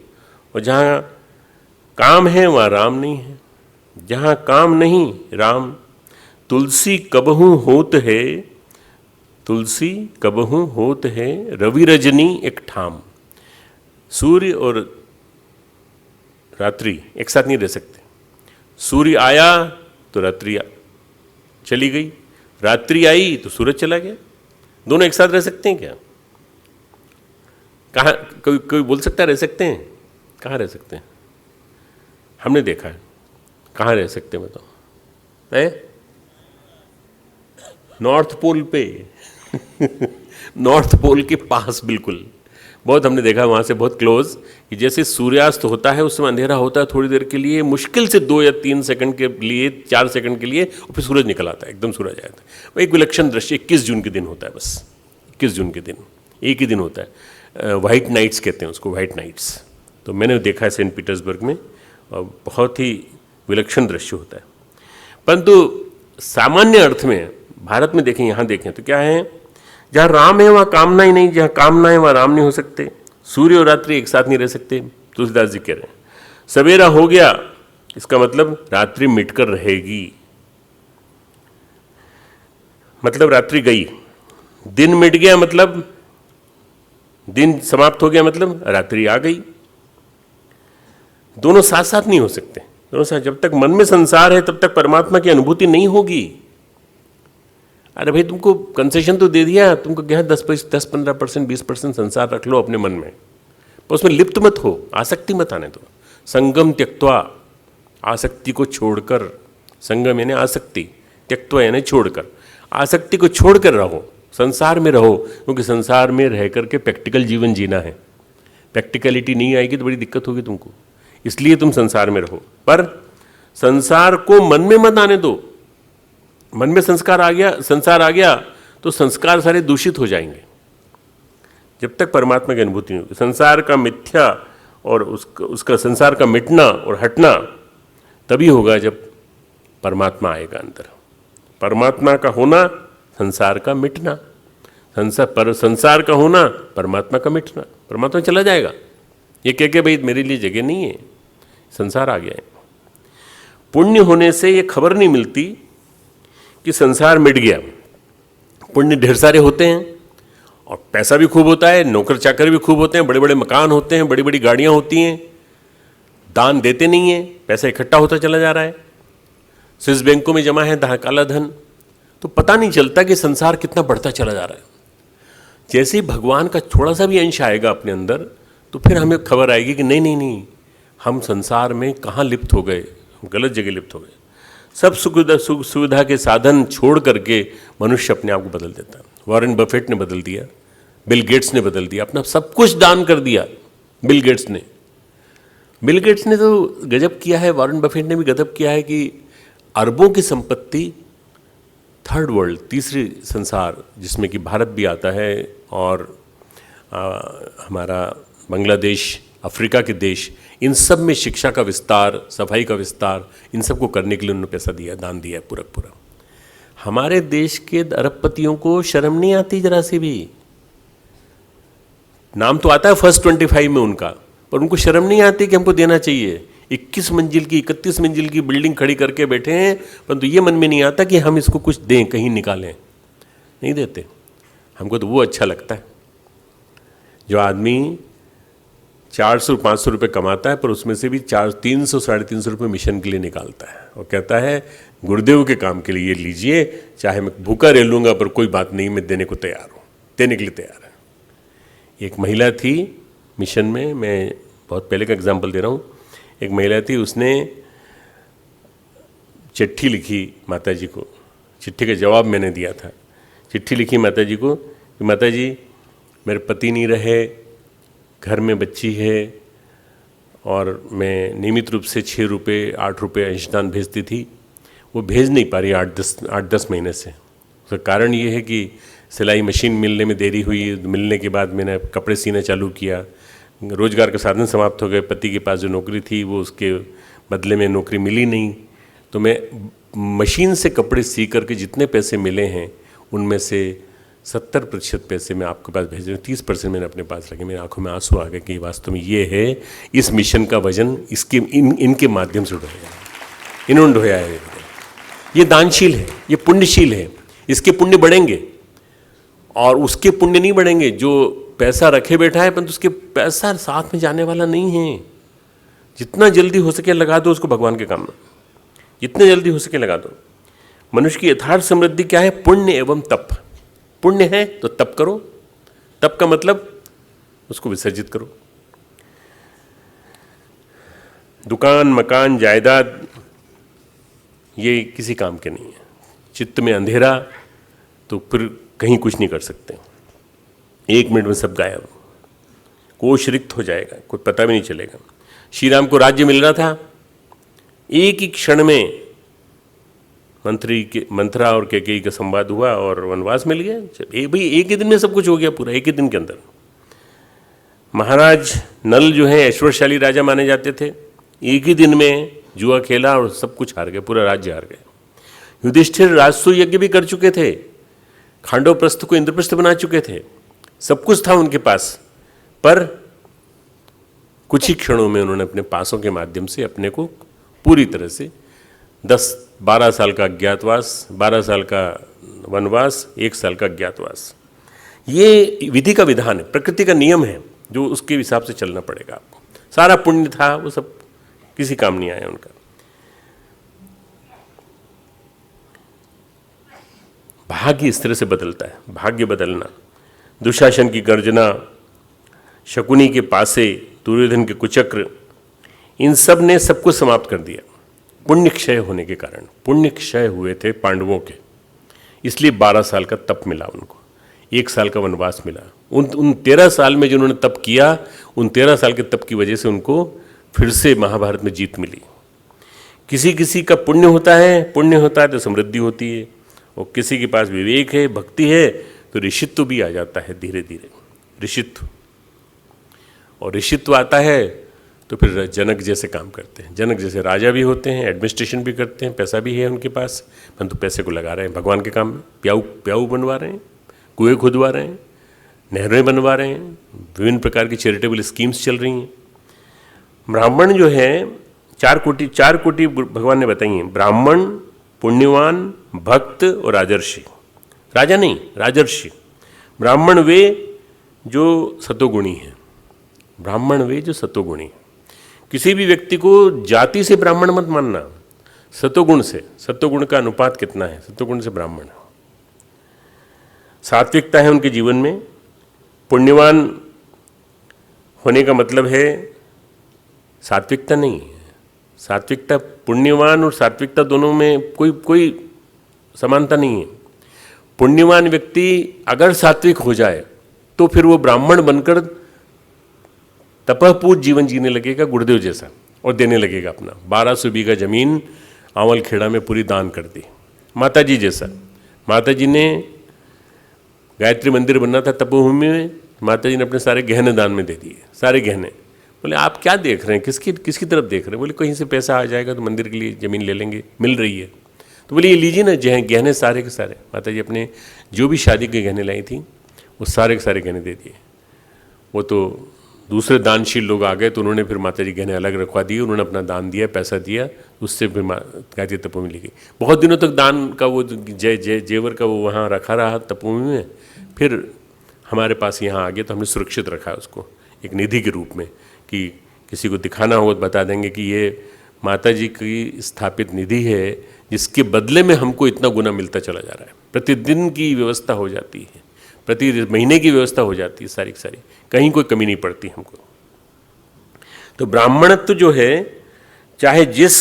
और जहाँ काम है वहाँ राम नहीं है, जहाँ काम नहीं राम। तुलसी कबहू होत है, तुलसी कबहू होत है, रवि रजनी एक ठाम। सूर्य और रात्रि एक साथ नहीं रह सकते। सूर्य आया तो रात्रि चली गई, रात्रि आई तो सूरज चला गया। दोनों एक साथ रह सकते हैं क्या? कहाँ कोई कोई बोल सकता है रह सकते हैं? कहाँ रह सकते हैं? हमने देखा है। कहाँ रह सकते हैं बताओ? है नॉर्थ पोल पे नॉर्थ पोल के पास बिल्कुल। बहुत हमने देखा वहाँ से बहुत क्लोज कि जैसे सूर्यास्त होता है उस समय अंधेरा होता है थोड़ी देर के लिए, मुश्किल से 2 या 3 सेकंड के लिए, 4 सेकंड के लिए, और फिर सूरज निकल आता है, एकदम सूरज आ जाता है। वो एक विलक्षण दृश्य 21 जून के दिन होता है, बस 21 जून के दिन एक ही दिन होता है। वाइट नाइट्स कहते हैं उसको, वाइट नाइट्स। तो मैंने देखा है सेंट पीटर्सबर्ग में, और बहुत ही विलक्षण दृश्य होता है। परंतु सामान्य अर्थ में भारत में देखें, यहाँ देखें तो क्या है, जहाँ राम है वहाँ कामना ही नहीं, जहाँ कामना है वहाँ राम नहीं हो सकते। सूर्य और रात्रि एक साथ नहीं रह सकते। तुलसीदास जी कह रहे हैं सवेरा हो गया, इसका मतलब रात्रि मिटकर रहेगी, मतलब रात्रि गई। दिन मिट गया मतलब दिन समाप्त हो गया, मतलब रात्रि आ गई। दोनों साथ साथ नहीं हो सकते। दोनों साथ, जब तक मन में संसार है तब तक परमात्मा की अनुभूति नहीं होगी। अरे भाई तुमको कंसेशन तो दे दिया, तुमको क्या 10-15%, 20% संसार रख लो अपने मन में, पर उसमें लिप्त मत हो, आसक्ति मत आने दो। संगम त्यक्त्वा, आसक्ति को छोड़कर, संगम यानी आसक्ति, त्यक्त्वा यानी छोड़कर, आसक्ति को छोड़कर रहो, संसार में रहो। क्योंकि संसार में रह करके प्रैक्टिकल जीवन जीना है। प्रैक्टिकलिटी नहीं आएगी तो बड़ी दिक्कत होगी तुमको, इसलिए तुम संसार में रहो। पर संसार को मन में मत आने दो। मन में संस्कार आ गया, संसार आ गया तो संस्कार सारे दूषित हो जाएंगे। जब तक परमात्मा की अनुभूति नहीं होगी, संसार का मिथ्या और उसका संसार का मिटना और हटना तभी होगा जब परमात्मा आएगा अंदर। परमात्मा का होना, संसार का मिटना, संसार का होना, परमात्मा का मिटना। परमात्मा चला जाएगा, ये कह के भाई मेरे लिए जगह नहीं है, संसार आ गया है। पुण्य होने से ये खबर नहीं मिलती कि संसार मिट गया। पुण्य ढेर सारे होते हैं और पैसा भी खूब होता है, नौकर चाकर भी खूब होते हैं, बड़े बड़े मकान होते हैं, बड़ी बड़ी गाड़ियां होती हैं। दान देते नहीं है, पैसा इकट्ठा होता चला जा रहा है, स्विस बैंकों में जमा है काला धन, तो पता नहीं चलता कि संसार कितना बढ़ता चला जा रहा है। जैसे ही भगवान का थोड़ा सा भी अंश आएगा अपने अंदर, तो फिर हमें खबर आएगी कि नहीं नहीं नहीं, हम संसार में कहाँ लिप्त हो गए, हम गलत जगह लिप्त हो गए। सब सुख सुविधा के साधन छोड़ करके मनुष्य अपने आप को बदल देता है। वॉरेन बफेट ने बदल दिया, बिल गेट्स ने बदल दिया, अपना सब कुछ दान कर दिया। बिल गेट्स ने तो गजब किया है, वॉरेन बफेट ने भी गजब किया है कि अरबों की संपत्ति थर्ड वर्ल्ड, तीसरी संसार, जिसमें कि भारत भी आता है और हमारा बांग्लादेश, अफ्रीका के देश, इन सब में शिक्षा का विस्तार, सफाई का विस्तार, इन सब को करने के लिए उन्होंने पैसा दिया, दान दिया पूरा। हमारे देश के अरबपतियों को शर्म नहीं आती जरा सी भी। नाम तो आता है फर्स्ट 25 में उनका, पर उनको शर्म नहीं आती कि हमको देना चाहिए। 21 मंजिल की, 31 मंजिल की बिल्डिंग खड़ी करके बैठे हैं, परंतु ये मन में नहीं आता कि हम इसको कुछ दें, कहीं निकालें। नहीं देते। हमको तो वो अच्छा लगता है जो आदमी 400-500 रुपये कमाता है, पर उसमें से भी 300-350 रुपये मिशन के लिए निकालता है और कहता है गुरुदेव के काम के लिए ये लीजिए, चाहे मैं भूखा रह लूँगा पर कोई बात नहीं, मैं देने को तैयार हूँ, देने के लिए तैयार है। एक महिला थी मिशन में, मैं बहुत पहले का एग्जाम्पल दे रहा हूँ। एक महिला थी, उसने चिट्ठी लिखी माता जी को, चिट्ठी का जवाब मैंने दिया था। चिट्ठी लिखी माता जी को कि माता जी मेरे पति नहीं रहे, घर में बच्ची है और मैं नियमित रूप से 6 रुपये 8 रुपये अंशदान भेजती थी, वो भेज नहीं पा रही 8-10 महीने से। उसका कारण ये है कि सिलाई मशीन मिलने में देरी हुई, मिलने के बाद मैंने कपड़े सीना चालू किया, रोज़गार के साधन समाप्त हो गए, पति के पास जो नौकरी थी वो उसके बदले में नौकरी मिली नहीं, तो मैं मशीन से कपड़े सी करके जितने पैसे मिले हैं उनमें से 70% पैसे मैं आपके पास भेज रहा हूँ, 30% मैंने अपने पास रखे। मेरी आंखों में आंसू आ गए कि वास्तव में ये है, इस मिशन का वजन इनके माध्यम से ढोया है, इन्होंने ढोया है। ये दानशील है, ये पुण्यशील है, इसके पुण्य बढ़ेंगे और उसके पुण्य नहीं बढ़ेंगे जो पैसा रखे बैठा है, परंतु उसके पैसा साथ में जाने वाला नहीं है। जितना जल्दी हो सके लगा दो उसको भगवान के काम में, जितने जल्दी हो सके लगा दो। मनुष्य की यथार्थ समृद्धि क्या है? पुण्य एवं तप। पुण्य है तो तप करो, तप का मतलब उसको विसर्जित करो। दुकान, मकान, जायदाद ये किसी काम के नहीं है। चित्त में अंधेरा तो फिर कहीं कुछ नहीं कर सकते, 1 मिनट में सब गायब, कोश रिक्त हो जाएगा, कोई पता भी नहीं चलेगा। श्री राम को राज्य मिल रहा था, एक ही क्षण में मंथरा और कैकेयी का संवाद हुआ और वनवास मिल गया। भाई एक ही दिन में सब कुछ हो गया, पूरा एक ही दिन के अंदर। महाराज नल जो है ऐश्वर्यशाली राजा माने जाते थे, एक ही दिन में जुआ खेला और सब कुछ हार गए, पूरा राज्य हार गए। युधिष्ठिर राजसूय यज्ञ भी कर चुके थे, खांडवप्रस्थ को इंद्रप्रस्थ बना चुके थे, सब कुछ था उनके पास, पर कुछ ही क्षणों में उन्होंने अपने पासों के माध्यम से अपने को पूरी तरह से 10-12 साल का अज्ञातवास, 12 साल का वनवास, 1 साल का अज्ञातवास, ये विधि का विधान है, प्रकृति का नियम है, जो उसके हिसाब से चलना पड़ेगा आपको। सारा पुण्य था वो सब किसी काम नहीं आया उनका। भाग्य इस तरह से बदलता है, भाग्य बदलना। दुशासन की गर्जना, शकुनी के पासे, दुर्योधन के कुचक्र, इन सब ने सबको समाप्त कर दिया पुण्य क्षय होने के कारण। पुण्य क्षय हुए थे पांडवों के, इसलिए 12 साल का तप मिला उनको, 1 साल का वनवास मिला। उन 13 साल में जिन्होंने तप किया, उन 13 साल के तप की वजह से उनको फिर से महाभारत में जीत मिली। किसी किसी का पुण्य होता है तो समृद्धि होती है, और किसी के पास विवेक है, भक्ति है, तो ऋषित्व भी आ जाता है धीरे धीरे, ऋषित्व। और ऋषित्व आता है तो फिर जनक जैसे काम करते हैं, जनक जैसे राजा भी होते हैं, एडमिनिस्ट्रेशन भी करते हैं, पैसा भी है उनके पास, परंतु पैसे को लगा रहे हैं भगवान के काम में। प्याऊ बनवा रहे हैं, कुएं खुदवा रहे हैं, नहरें बनवा रहे हैं, विभिन्न प्रकार की चैरिटेबल स्कीम्स चल रही हैं। ब्राह्मण जो है 4 कोटि भगवान ने बताई हैं, ब्राह्मण, पुण्यवान, भक्त और राजर्षि। राजा नहीं, राजर्षि। ब्राह्मण वे जो सतोगुणी हैं, ब्राह्मण वे जो सतोगुणी हैं। किसी भी व्यक्ति को जाति से ब्राह्मण मत मानना, सतोगुण से। सतोगुण का अनुपात कितना है, सतोगुण से ब्राह्मण। सात्विकता है उनके जीवन में। पुण्यवान होने का मतलब है सात्विकता नहीं है, सात्विकता, पुण्यवान और सात्विकता दोनों में कोई समानता नहीं है। पुण्यवान व्यक्ति अगर सात्विक हो जाए तो फिर वो ब्राह्मण बनकर तपपूज जीवन जीने लगेगा, गुरुदेव जैसा, और देने लगेगा अपना 1200 बीघा जमीन आंवल खेड़ा में पूरी दान कर दी, माता जी जैसा। माता जी ने गायत्री मंदिर बनना था तपोभूमि में, माता जी ने अपने सारे गहने दान में दे दिए, सारे गहने। बोले आप क्या देख रहे हैं, किसकी तरफ देख रहे हैं? बोले कहीं से पैसा आ जाएगा तो मंदिर के लिए ज़मीन ले लेंगे, मिल रही है। तो बोले ये लीजिए ना गहने सारे के सारे। माता जी अपने जो भी शादी के गहने लाई थी वो सारे के सारे गहने दे दिए। वो तो दूसरे दानशील लोग आ गए तो उन्होंने फिर माता जी गहने अलग रखवा दिए, उन्होंने अपना दान दिया, पैसा दिया, उससे फिर गायत्री तपोभूमि ली गई। बहुत दिनों तक दान का वो जेवर का वो वहाँ रखा रहा तपोभूमि में, फिर हमारे पास यहाँ आ गया तो हमने सुरक्षित रखा उसको एक निधि के रूप में, कि किसी को दिखाना हो तो बता देंगे कि ये माता जी की स्थापित निधि है, जिसके बदले में हमको इतना गुना मिलता चला जा रहा है। प्रतिदिन की व्यवस्था हो जाती है, प्रति महीने की व्यवस्था हो जाती है, सारी सारी, कहीं कोई कमी नहीं पड़ती हमको। तो ब्राह्मणत्व जो है, चाहे जिस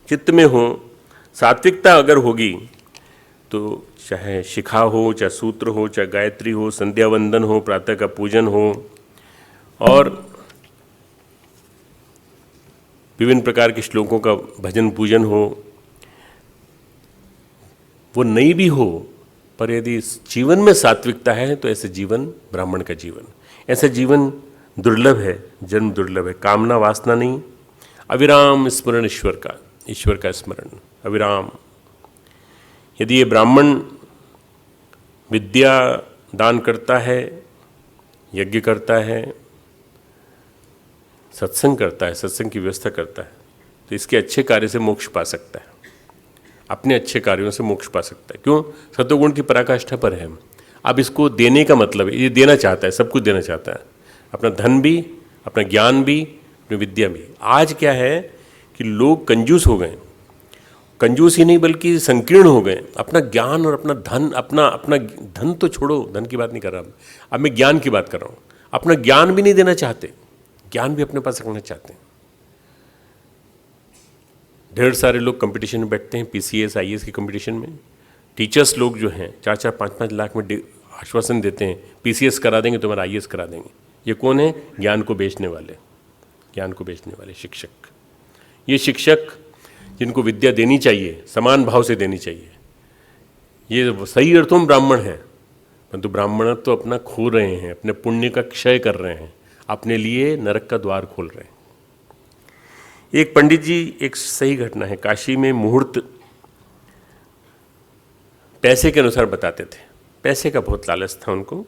चित्त में हो, सात्विकता अगर होगी तो चाहे शिखा हो, चाहे सूत्र हो, चाहे गायत्री हो, संध्या वंदन हो, प्रातः का पूजन हो, और विभिन्न प्रकार के श्लोकों का भजन पूजन हो, वो नहीं भी हो, पर यदि जीवन में सात्विकता है तो ऐसे जीवन ब्राह्मण का जीवन, ऐसा जीवन दुर्लभ है, जन्म दुर्लभ है। कामना वासना नहीं, अविराम स्मरण ईश्वर का स्मरण अविराम। यदि ये ब्राह्मण विद्या दान करता है, यज्ञ करता है, सत्संग करता है, सत्संग की व्यवस्था करता है, तो इसके अच्छे कार्य से मोक्ष पा सकता है, अपने अच्छे कार्यों से मोक्ष पा सकता है। क्यों? सत्वगुण की पराकाष्ठा पर है। अब इसको देने का मतलब है, ये देना चाहता है, सब कुछ देना चाहता है, अपना धन भी, अपना ज्ञान भी, अपनी विद्या भी। आज क्या है कि लोग कंजूस हो गए, कंजूस ही नहीं बल्कि संकीर्ण हो गए। अपना ज्ञान और अपना धन, अपना अपना धन तो छोड़ो, धन की बात नहीं कर रहा, अब मैं ज्ञान की बात कर रहा हूँ। अपना ज्ञान भी नहीं देना चाहते, ज्ञान भी अपने पास रखना चाहते हैं। ढेर सारे लोग कंपटीशन में बैठते हैं, PCS IAS के कंपटीशन में। टीचर्स लोग जो हैं 4-4 5-5 लाख में आश्वासन देते हैं, PCS करा देंगे, तुम्हारा IAS करा देंगे। ये कौन है? ज्ञान को बेचने वाले, ज्ञान को बेचने वाले शिक्षक। ये शिक्षक जिनको विद्या देनी चाहिए, समान भाव से देनी चाहिए, ये सही अर्थों में ब्राह्मण हैं, परंतु ब्राह्मण तो अपना खो रहे हैं, अपने पुण्य का क्षय कर रहे हैं, अपने लिए नरक का द्वार खोल रहे हैं। एक पंडित जी, एक सही घटना है, काशी में मुहूर्त पैसे के अनुसार बताते थे। पैसे का बहुत लालच था उनको,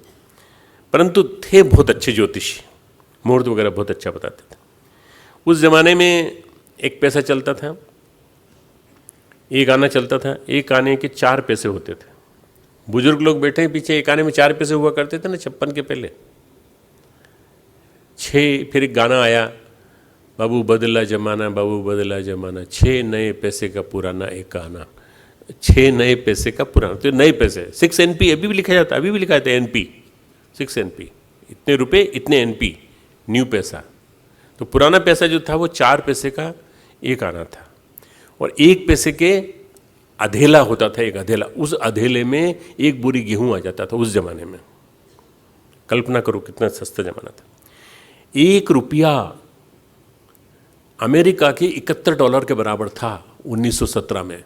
परंतु थे बहुत अच्छे ज्योतिषी, मुहूर्त वगैरह बहुत अच्छा बताते थे। उस जमाने में एक पैसा चलता था, एक आना चलता था, एक आने के 4 पैसे होते थे। बुजुर्ग लोग बैठे हैं पीछे, एक आने में 4 पैसे हुआ करते थे ना 56 के पहले। 6 फिर एक गाना आया, बाबू बदला जमाना, बाबू बदला जमाना, 6 नए पैसे का पुराना एक आना, 6 नए पैसे का पुराना, तो नए पैसे 6 NP अभी भी लिखा जाता है, अभी भी लिखा जाता है NP, 6 NP, इतने रुपए इतने NP, न्यू पैसा। तो पुराना पैसा जो था वो 4 पैसे का एक आना था, और 1 पैसे के अधेला होता था, एक अधेला। उस अधेले में 1 बोरी गेहूं आ जाता था उस जमाने में। कल्पना करो कितना सस्ता जमाना था। 1 रुपया अमेरिका के $71 के बराबर था 1917 में,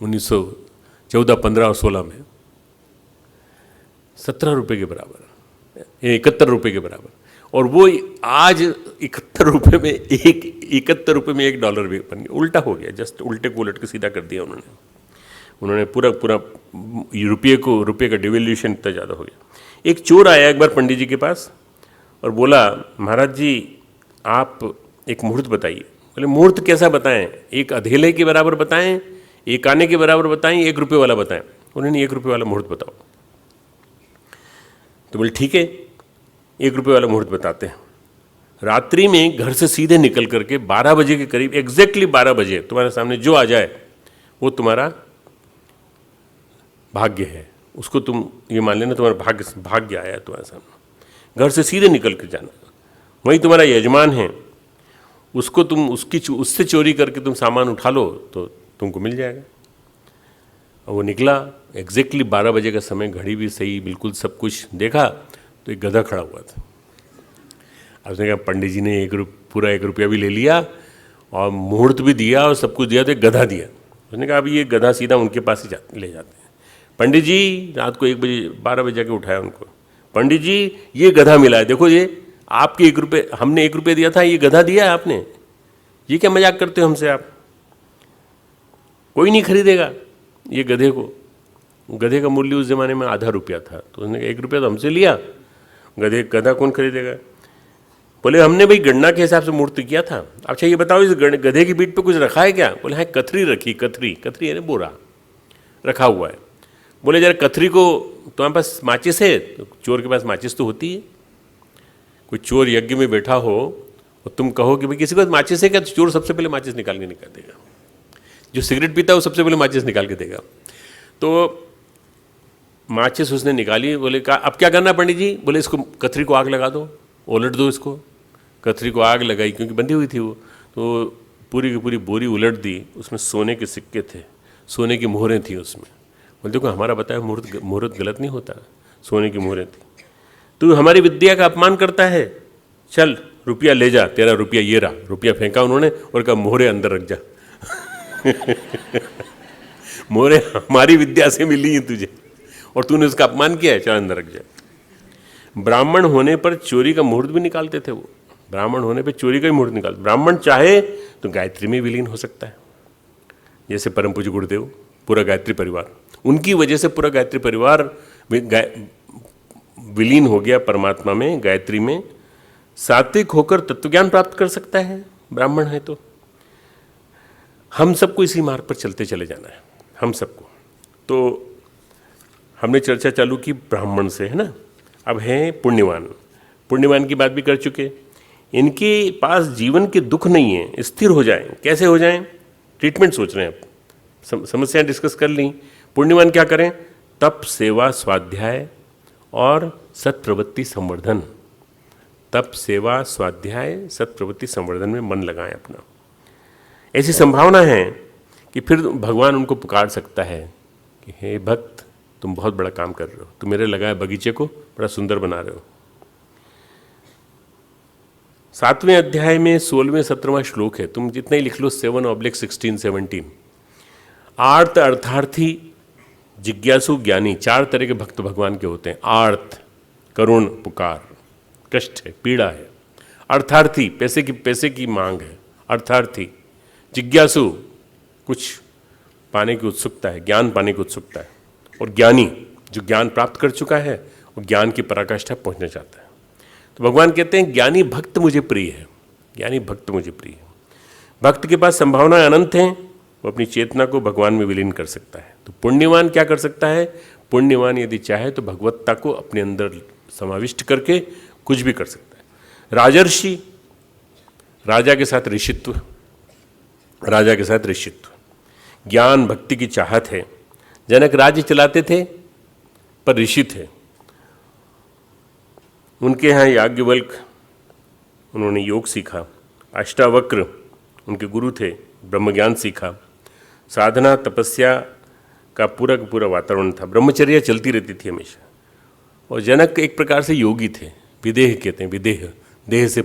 1914, 15 और 16 में 17 रुपये के बराबर, 71 रुपये के बराबर। और वो आज 71 रुपये में 1 डॉलर भी बन गया। उल्टा हो गया, जस्ट उल्टे को उलट के सीधा कर दिया उन्होंने पूरा रुपये का डिवेल्यूशन इतना ज़्यादा हो गया। एक चोर आया एक बार पंडित जी के पास और बोला, महाराज जी आप एक मुहूर्त बताइए। बोले मुहूर्त कैसा बताएं? 1 अधेले के बराबर बताएं, 1 आने के बराबर बताएं, 1 रुपये वाला बताएं। उन्होंने 1 रुपये वाला मुहूर्त बताओ। तो बोले ठीक है, 1 रुपये वाला मुहूर्त बताते हैं। रात्रि में घर से सीधे निकल करके 12 बजे के करीब, एग्जैक्टली 12 बजे तुम्हारे सामने जो आ जाए वो तुम्हारा भाग्य है, उसको तुम ये मान लेना तुम्हारा भाग्य आया तुम्हारे सामने। घर से सीधे निकल कर जाना, वही तुम्हारा यजमान है, उसको तुम उससे चोरी करके तुम सामान उठा लो तो तुमको मिल जाएगा। और वो निकला, एग्जैक्टली 12 बजे का समय, घड़ी भी सही, बिल्कुल सब कुछ देखा तो एक गधा खड़ा हुआ था। अब उसने कहा पंडित जी ने पूरा 1 रुपया भी ले लिया और मुहूर्त भी दिया और सब कुछ दिया, तो एक गधा दिया। उसने कहा अब ये गधा सीधा उनके पास ही ले जाते हैं। पंडित जी रात को 1 बजे 12 बजे जाके उठाया उनको, पंडित जी ये गधा मिला है, देखो ये आपके 1 रुपये, हमने 1 रुपये दिया था, ये गधा दिया है आपने, ये क्या मजाक करते हो हमसे आप? कोई नहीं खरीदेगा ये गधे को। गधे का मूल्य उस जमाने में आधा रुपया था, तो उसने कहा 1 रुपया तो हमसे लिया, गधा कौन खरीदेगा? बोले हमने भाई गणना के हिसाब से मूर्ति किया था। अच्छा ये बताओ इस गधे की पीठ पे कुछ रखा है क्या? बोले हाँ कथरी रखी, कथरी है ना, बोरा रखा हुआ है। बोले जरा कथरी को तुम्हारे पास माचिस है? तो चोर के पास माचिस तो होती है। कोई चोर यज्ञ में बैठा हो और तुम कहो कि भाई किसी के पास माचिस है क्या, तो चोर सबसे पहले माचिस निकाल देगा। जो सिगरेट पीता है वो सबसे पहले माचिस निकाल के देगा। तो माचिस उसने निकाली। बोले कहा अब क्या करना पंडित जी? बोले इसको कथरी को आग लगा दो, उलट दो इसको। कथरी को आग लगाई क्योंकि बंधी हुई थी वो, तो पूरी की पूरी बोरी उलट दी। उसमें सोने के सिक्के थे, सोने की मोहरें थी उसमें। बोले देखो हमारा बताया मुहूर्त गलत नहीं होता, सोने की मोहरें थी। तू हमारी विद्या का अपमान करता है, चल रुपया ले जा, तेरा रुपया ये रहा। रुपया फेंका उन्होंने और कहा मोहरे अंदर रख जा। मोहरे हमारी विद्या से मिली हैं तुझे और तूने उसका अपमान किया है, चल अंदर रख जा। ब्राह्मण होने पर चोरी का मुहूर्त भी निकालते थे वो, ब्राह्मण होने पर चोरी का ही मुहूर्त निकालते। ब्राह्मण चाहे तो गायत्री में विलीन हो सकता है, जैसे परम पूज्य गुरुदेव, पूरा गायत्री परिवार, उनकी वजह से पूरा गायत्री परिवार विलीन हो गया परमात्मा में, गायत्री में, सात्विक होकर तत्वज्ञान प्राप्त कर सकता है ब्राह्मण है तो। हम सबको इसी मार्ग पर चलते चले जाना है, हम सबको। तो हमने चर्चा चालू की ब्राह्मण से, है ना। अब हैं पुण्यवान। पुण्यवान की बात भी कर चुके। इनके पास जीवन के दुख नहीं है, स्थिर हो जाएं। कैसे हो जाएं? ट्रीटमेंट सोच रहे हैं अब, समस्याएं डिस्कस कर ली। पुण्यवान क्या करें? तप, सेवा, स्वाध्याय और सत्प्रवृत्ति संवर्धन। तप, सेवा, स्वाध्याय, सत्प्रवृत्ति संवर्धन में मन लगाएं अपना। ऐसी संभावना है कि फिर भगवान उनको पुकार सकता है कि हे भक्त, तुम बहुत बड़ा काम कर रहे हो, तुम मेरे लगाए बगीचे को बड़ा सुंदर बना रहे हो। 7वें अध्याय में 16वें 17वां श्लोक है, तुम जितना ही लिख लो, 7/16, 17। आर्त, अर्थार्थी, जिज्ञासु, ज्ञानी, 4 तरह के भक्त भगवान के होते हैं। आर्त, करुण, पुकार, कष्ट है, पीड़ा है। अर्थार्थी, पैसे की मांग है, अर्थार्थी। जिज्ञासु, कुछ पाने की उत्सुकता है, ज्ञान पाने की उत्सुकता है। और ज्ञानी, जो ज्ञान प्राप्त कर चुका है, वो ज्ञान की पराकाष्ठा पहुंचना चाहता है। तो भगवान कहते हैं ज्ञानी भक्त मुझे प्रिय है, ज्ञानी भक्त मुझे प्रिय है। भक्त के पास संभावनाएं अनंत हैं, वो अपनी चेतना को भगवान में विलीन कर सकता है। तो पुण्यवान क्या कर सकता है? पुण्यवान यदि चाहे तो भगवत्ता को अपने अंदर समाविष्ट करके कुछ भी कर सकता है। राजर्षि, राजा के साथ ऋषित्व, राजा के साथ ऋषित्व। ज्ञान भक्ति की चाहत है। जनक राज्य चलाते थे पर ऋषि थे। उनके यहाँ याज्ञवल्क्य, उन्होंने योग सीखा। अष्टावक्र उनके गुरु थे, ब्रह्मज्ञान सीखा। साधना, तपस्या का पूरा वातावरण था। ब्रह्मचर्या चलती रहती थी हमेशा। और जनक एक प्रकार से योगी थे, विदेह कहते हैं, विदेह, देह से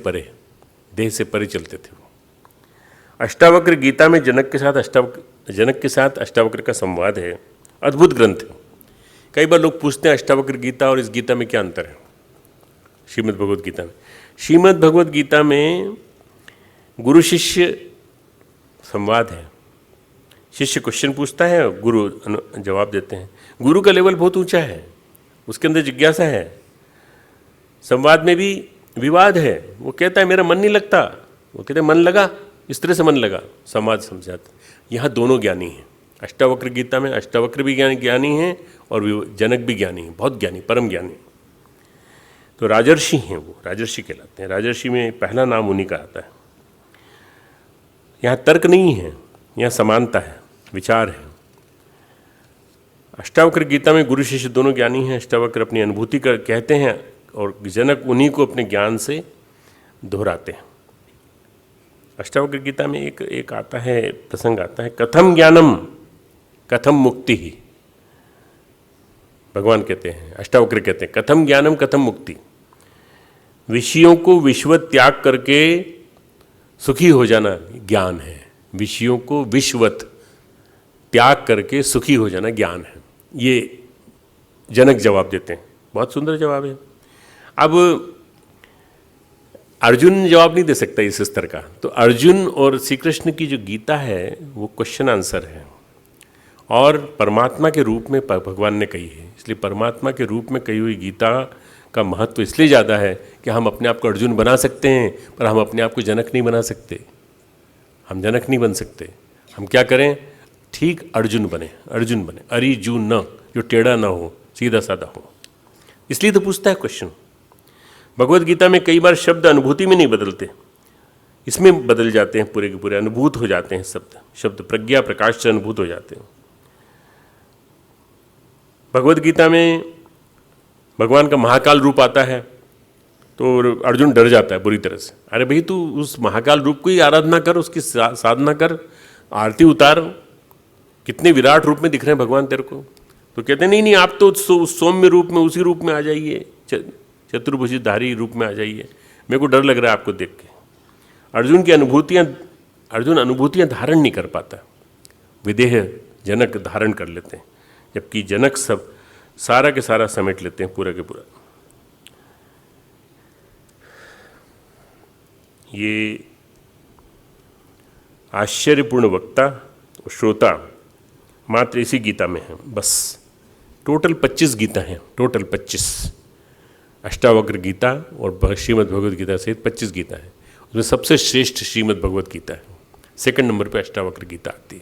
परे चलते थे वो। अष्टावक्र गीता में जनक के साथ अष्टावक्र का संवाद है। अद्भुत ग्रंथ है। कई बार लोग पूछते हैं अष्टावक्र गीता और इस गीता में क्या अंतर है? श्रीमद् भगवद गीता में, श्रीमद् भगवद गीता में गुरु शिष्य संवाद है। शिष्य क्वेश्चन पूछता है, गुरु जवाब देते हैं। गुरु का लेवल बहुत ऊंचा है, उसके अंदर जिज्ञासा है। संवाद में भी विवाद है। वो कहता है मेरा मन नहीं लगता, वो कहते हैं मन लगा, इस तरह से मन लगा, संवाद समझाते। यहाँ दोनों ज्ञानी हैं। अष्टावक्र गीता में अष्टावक्र भी ज्ञानी हैं और जनक भी ज्ञानी हैं, बहुत ज्ञानी, परम ज्ञानी। तो राजर्षि हैं, वो राजर्षि कहलाते हैं। राजर्षि में पहला नाम उन्हीं का आता है। यहाँ तर्क नहीं है, यहाँ समानता है, विचार है। अष्टावक्र गीता में गुरु शिष्य दोनों ज्ञानी हैं। अष्टावक्र अपनी अनुभूति कर कहते हैं और जनक उन्हीं को अपने ज्ञान से दोहराते हैं। अष्टावक्र गीता में एक आता है, प्रसंग आता है, कथम ज्ञानम कथम मुक्ति ही। भगवान कहते हैं, अष्टावक्र कहते हैं, कथम ज्ञानम कथम मुक्ति। विषयों को विश्वत त्याग करके सुखी हो जाना ज्ञान है। विषयों को विश्वत त्याग करके सुखी हो जाना ज्ञान है। ये जनक जवाब देते हैं। बहुत सुंदर जवाब है। अब अर्जुन जवाब नहीं दे सकता इस स्तर का। तो अर्जुन और श्री कृष्ण की जो गीता है वो क्वेश्चन आंसर है और परमात्मा के रूप में भगवान ने कही है। इसलिए परमात्मा के रूप में कही हुई गीता का महत्व इसलिए ज़्यादा है कि हम अपने आप को अर्जुन बना सकते हैं, पर हम अपने आप को जनक नहीं बना सकते। हम जनक नहीं बन सकते। हम क्या करें? ठीक अर्जुन बने, अर्जुन बने, अरिजुन न, जो टेढ़ा ना हो, सीधा साधा हो। इसलिए तो पूछता है क्वेश्चन। भगवत गीता में कई बार शब्द अनुभूति में नहीं बदलते, इसमें बदल जाते हैं, पूरे के पूरे अनुभूत हो जाते हैं। शब्द प्रज्ञा प्रकाश से अनुभूत हो जाते हैं। भगवत गीता में भगवान का महाकाल रूप आता है तो अर्जुन डर जाता है बुरी तरह से। अरे भाई, तू उस महाकाल रूप को ही आराधना कर, उसकी साधना कर, आरती उतार। कितने विराट रूप में दिख रहे हैं भगवान तेरे को। तो कहते नहीं नहीं, आप तो सौम्य रूप में, उसी रूप में आ जाइए, चतुर्भुजधारी रूप में आ जाइए। मेरे को डर लग रहा है आपको देख के। अर्जुन अनुभूतियाँ धारण नहीं कर पाता। विदेह जनक धारण कर लेते हैं, जबकि जनक सब सारा के सारा समेट लेते हैं, पूरा के पूरा। ये आश्चर्यपूर्ण वक्ता और श्रोता मात्र इसी गीता में है, बस टोटल 25 गीता हैं, टोटल 25 अष्टावक्र गीता और श्रीमद् भगवद गीता सहित 25 गीता है। उसमें सबसे श्रेष्ठ श्रीमद् भगवद गीता है, सेकंड नंबर पे अष्टावक्र गीता आती है,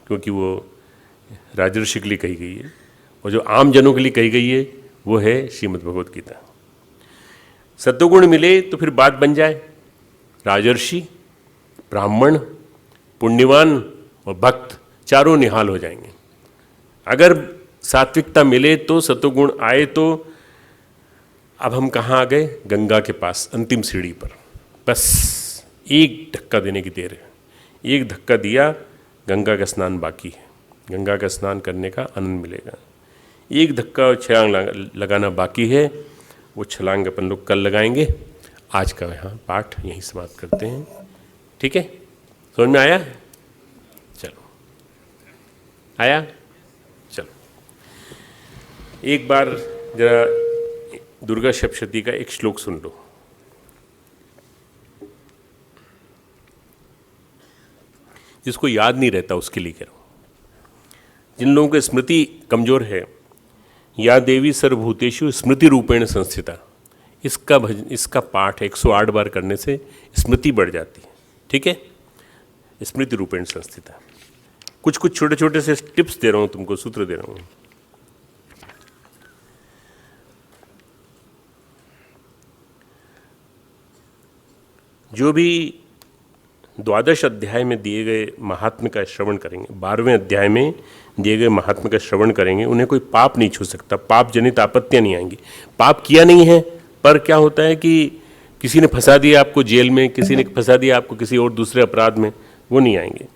क्योंकि वो राजर्षि के लिए कही गई है और जो आम जनों के लिए कही गई है वो है श्रीमद् भगवद गीता। सत्वगुण मिले तो फिर बात बन जाए, राजर्षि, ब्राह्मण, पुण्यवान और भक्त चारों निहाल हो जाएंगे। अगर सात्विकता मिले तो सत्वगुण आए तो अब हम कहाँ आ गए? गंगा के पास, अंतिम सीढ़ी पर। बस एक धक्का देने की देर है, एक धक्का दिया, गंगा का स्नान बाकी है। गंगा का स्नान करने का आनंद मिलेगा। एक धक्का और छलांग लगाना बाकी है, वो छलांग अपन लोग कल लगाएंगे। आज का यहाँ पाठ यहीं समाप्त करते हैं, ठीक है? समझ में आया? चलो, आया? चलो, एक बार जरा दुर्गा सप्तशती का एक श्लोक सुन लो। जिसको याद नहीं रहता उसके लिए कह रहा हूँ। जिन लोगों की स्मृति कमजोर है, या देवी सर्वभूतेषु स्मृति रूपेण संस्थिता, इसका पाठ 108 बार करने से स्मृति बढ़ जाती है, ठीक है? स्मृति रूपेण संस्थिता। कुछ कुछ छोटे छोटे से टिप्स दे रहा हूँ तुमको, सूत्र दे रहा हूँ। जो भी 12 अध्याय में दिए गए महात्म्य का श्रवण करेंगे, 12वें अध्याय में दिए गए महात्म्य का श्रवण करेंगे, उन्हें कोई पाप नहीं छू सकता, पाप जनित आपत्तियां नहीं आएंगी। पाप किया नहीं है, पर क्या होता है कि किसी ने फंसा दिया आपको जेल में, किसी ने फंसा दिया आपको किसी और दूसरे अपराध में, वो नहीं आएंगे।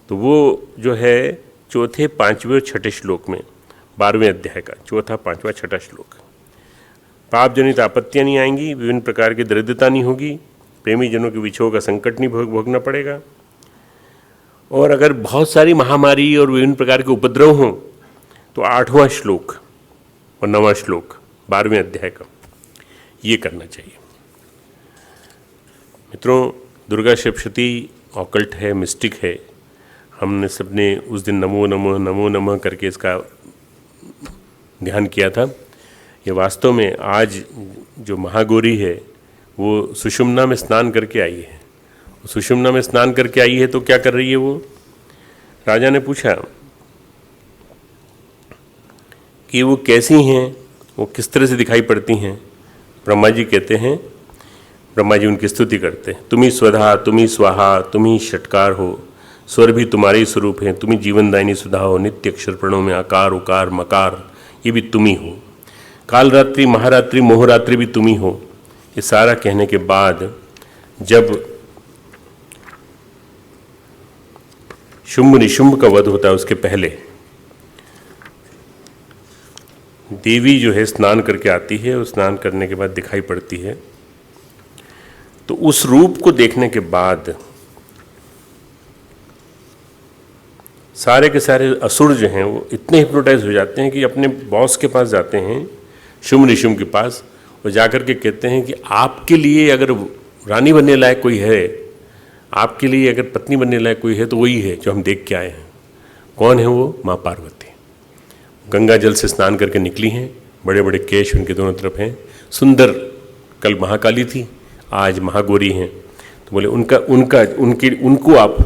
तो वो जो है चौथे, पांचवें और छठे श्लोक में 12वें अध्याय का चौथा, पांचवा, छठा श्लोक, पाप जनित आपत्तियां नहीं आएंगी, विभिन्न प्रकार की दरिद्रता नहीं होगी, प्रेमी जनों के विछोह का संकट नहीं भोगना पड़ेगा, और अगर बहुत सारी महामारी और विभिन्न प्रकार के उपद्रव हों तो 8वां श्लोक और 9वां श्लोक 12वें अध्याय का ये करना चाहिए। मित्रों, दुर्गा सप्तशती ऑकल्ट है, मिस्टिक है। हमने सबने उस दिन नमो नमः नमो नमः करके इसका ध्यान किया था। ये वास्तव में आज जो महागौरी है वो सुषुम्ना में स्नान करके आई है। सुषुम्ना में स्नान करके आई है तो क्या कर रही है वो? राजा ने पूछा कि वो कैसी हैं, वो किस तरह से दिखाई पड़ती हैं। ब्रह्मा जी कहते हैं, ब्रह्मा जी उनकी स्तुति करते हैं, तुम ही स्वधा, तुम ही स्वाहा, तुम ही षटकार हो, स्वर भी तुम्हारे ही स्वरूप हैं, तुम ही जीवनदायिनी सुधा हो, नित्य अक्षर प्रणों में आकार उकार मकार ये भी तुम ही हो, कालरात्रि महारात्रि मोहरात्रि भी तुम ही हो। ये सारा कहने के बाद जब शुंभ निशुंभ का वध होता है, उसके पहले देवी जो है स्नान करके आती है और स्नान करने के बाद दिखाई पड़ती है। तो उस रूप को देखने के बाद सारे के सारे असुर जो हैं वो इतने हिप्नोटाइज हो जाते हैं कि अपने बॉस के पास जाते हैं, शुंभ निशुंभ के पास, और जाकर के कहते हैं कि आपके लिए अगर रानी बनने लायक कोई है, आपके लिए अगर पत्नी बनने लायक कोई है तो वही है जो हम देख के आए हैं। कौन है वो? माँ पार्वती। गंगा जल से स्नान करके निकली हैं, बड़े बड़े केश उनके दोनों तरफ हैं, सुंदर। कल महाकाली थी, आज महागौरी हैं। तो बोले उनको आप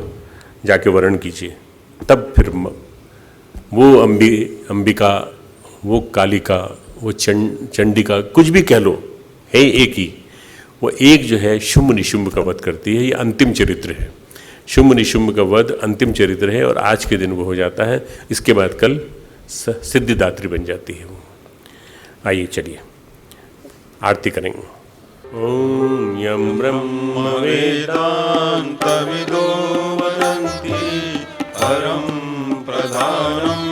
जाके वर्ण कीजिए, तब फिर वो अंबिका, वो कालिका, वो चंडिका, कुछ भी कह लो, है एक ही। वो एक जो है शुंभ निशुंभ का वध करती है। ये अंतिम चरित्र है, शुंभ निशुंभ का वध अंतिम चरित्र है, और आज के दिन वो हो जाता है। इसके बाद कल सिद्धिदात्री बन जाती है वो। आइए चलिए आरती करेंगे। ओम यम ब्रह्म
वेदान्तविदो वदन्ति परं प्रधानं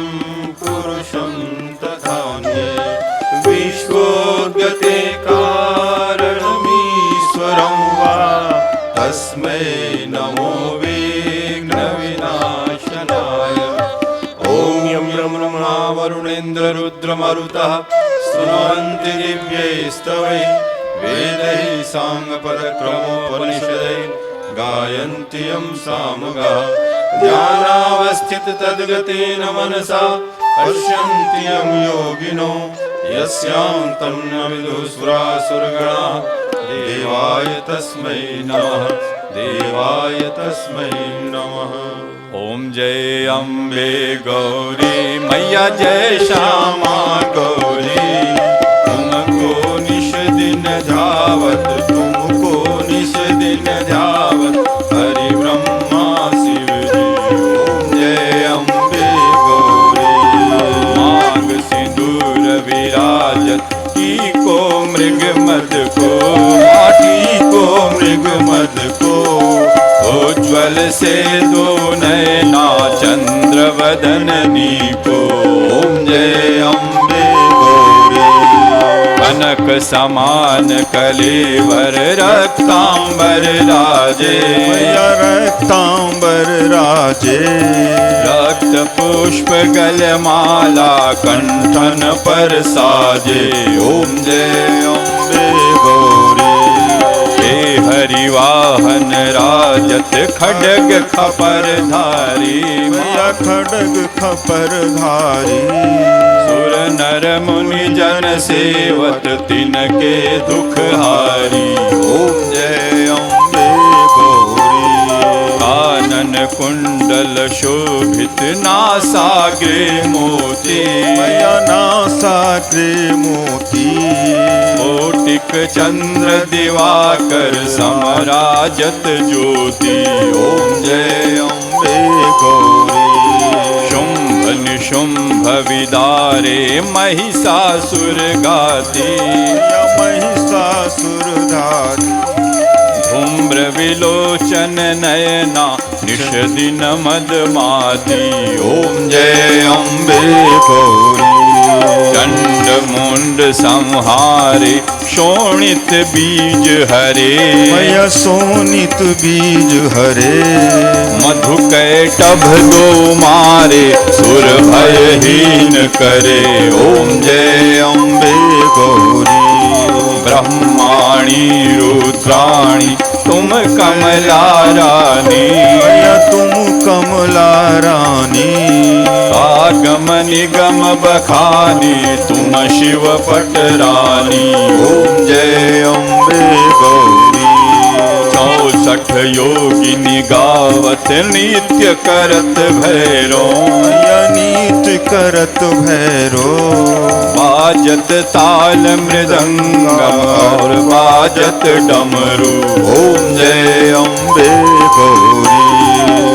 पुरुषं तथान्ये विश्वोद्यते कारणमीश्वरं वा तस्मै नमो विघ्नविनाशनाय। ॐ यं ब्रह्मा वरुणेन्द्ररुद्रमरुतः स्तुवन्ति दिव्यैस्तवैः वेदैः साङ्गपदक्रमोपनिषदैः गायन्ति यं सामगाः। ध्यानावस्थित तद्गतेन मनसा पश्यन्ति यं योगिनो यस्यां तं न विदुषुरासुरगणा देवाय तस्मै नमः देवाय तस्मै नमः। ओम जय अम्बे गौरी मैया जय श्यामा गौरी तुमको निश दिन ध्यावत तुमको निश दिन ध्यावत हरि ब्रह्मा शिव जी। ओम जय अम्बे गौरी मांग सिंदूर विराजत की को मृग मद को माटी को मृग मद को उज्ज्वल से दो नयना चंद्र वदननी को। ओम जय अम्बे गौरी कनक समान कलेवर रक्तांबर राजे रक्तांबर राजे रक्त पुष्प गलमाला कंठन पर साजे। ओम जय अम्बे गौरी हरिवाहन राजत खड्ग खपर धारी मैया खड्ग खपर धारी सुर नर मुनि जन सेवत तिनके दुख हारी। ओम जय अम्बे गौरी कानन कुंडल शोभित नासाग्रे मोती मैया नासाग्रे मोती कोटिक चंद्र दिवाकर समराजत ज्योति। ओम जय अम्बे गौरी शुंभ निशुंभ विदारे महिषासुर गाती महिषासुर गाती धूम्र विलोचन नयना निश दिन मदमाती। ओम जय अम्बे गौरी चंड मुंड संहारे शोणित बीज हरे मैया शोणित बीज हरे मधु कैटभ दो मारे सुर भयहीन करे। ओम जय अम्बे गौरी ब्रह्माणी रुद्राणी तुम कमला रानी तुम कमला रानी आगम निगम बखानी तुम शिव पट रानी। ओम जय अम्बे गौरी 64 योगिनी गावत नित्य करत भैरो नित्य करत भैरो बाजत ताल मृदंग और बाजत डमरू। ओम जय अम्बे गौरी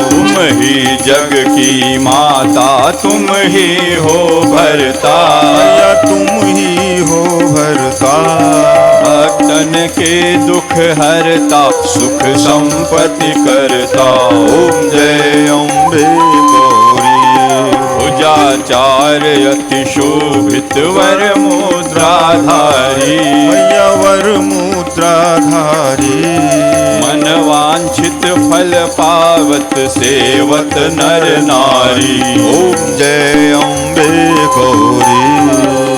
तुम ही जग की माता तुम ही हो भरता तुम ही हो भरता भक्तन के दुख हरता सुख संपत्ति करता। ओम जय अम्बे गौरी भुजाचार्य अति शोभित वर मुद्राधारी मैया वर मुद्राधारी मन वांछित फल पावत सेवत नर नारी। ओम जय अम्बे गौरी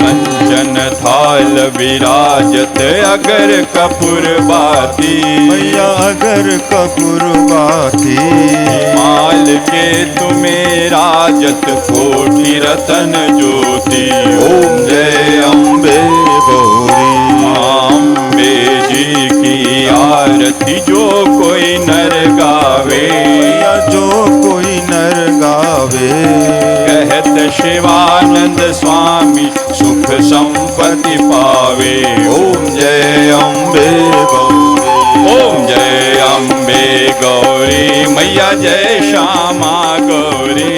कंचन थाल विराजत अगर कपूर बाती मैया अगर कपूर बाती माल के तुम्हें राजत कोटि रतन ज्योति। ओम जय अम्बे गौरी अम्बे जी की आरती जो कोई नर गावे जो कोई नर गावे कहत शिवानंद स्वामी सुख संपत्ति पावे। ओम जय अम्बे गौरी ओम जय अम्बे गौरी मैया जय श्यामा गौरी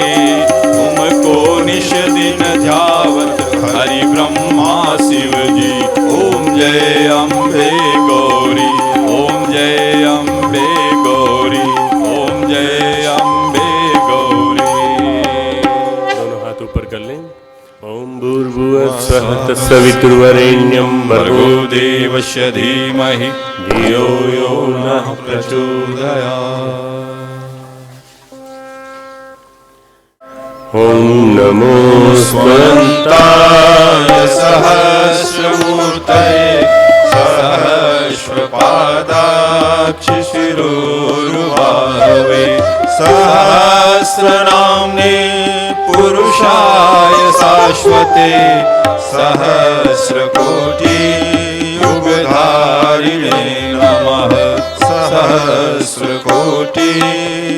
तुमको निश दिन ध्यावत हरि ब्रह्मा शिव जी। ओम जय अम्बे गौरी ओम जय अम्बे गौरी ओम जय अम्बे गौरी।
दोनों हाथ ऊपर कर लें। ओम भूर्भुवः स्वः तत्सवितुर्वरेण्यं भर्गो
देवस्य धीमहि धियो यो नः प्रचोदयात्।
ओम नमो
स्वन्ताय सहस्रमूर्तये सहस्रपादाक्षिशिरोरुबाहवे सहस्रनाम्ने पुरुषाय शाश्वते सहस्रकोटि युगधारिणे नमः सहस्रकोटि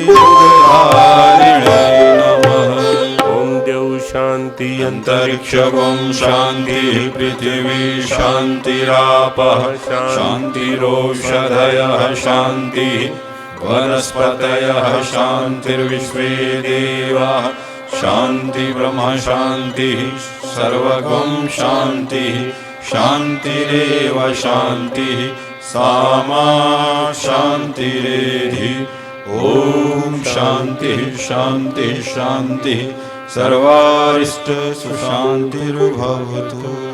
युगधारिणे नमः।
ओम देव शांति
अंतरिक्षं शांति पृथिवी शांतिरापः शांतिरोषधयः शांति वनस्पतयः शांतिर्विश्वे देवाः शांति ब्रह्म शांति सर्वगं शांति शांतिरेव शांति सामा शांतिरेधि। ओम शांति शांति शांति सर्वारिष्ट सुशांतिर्भवतु।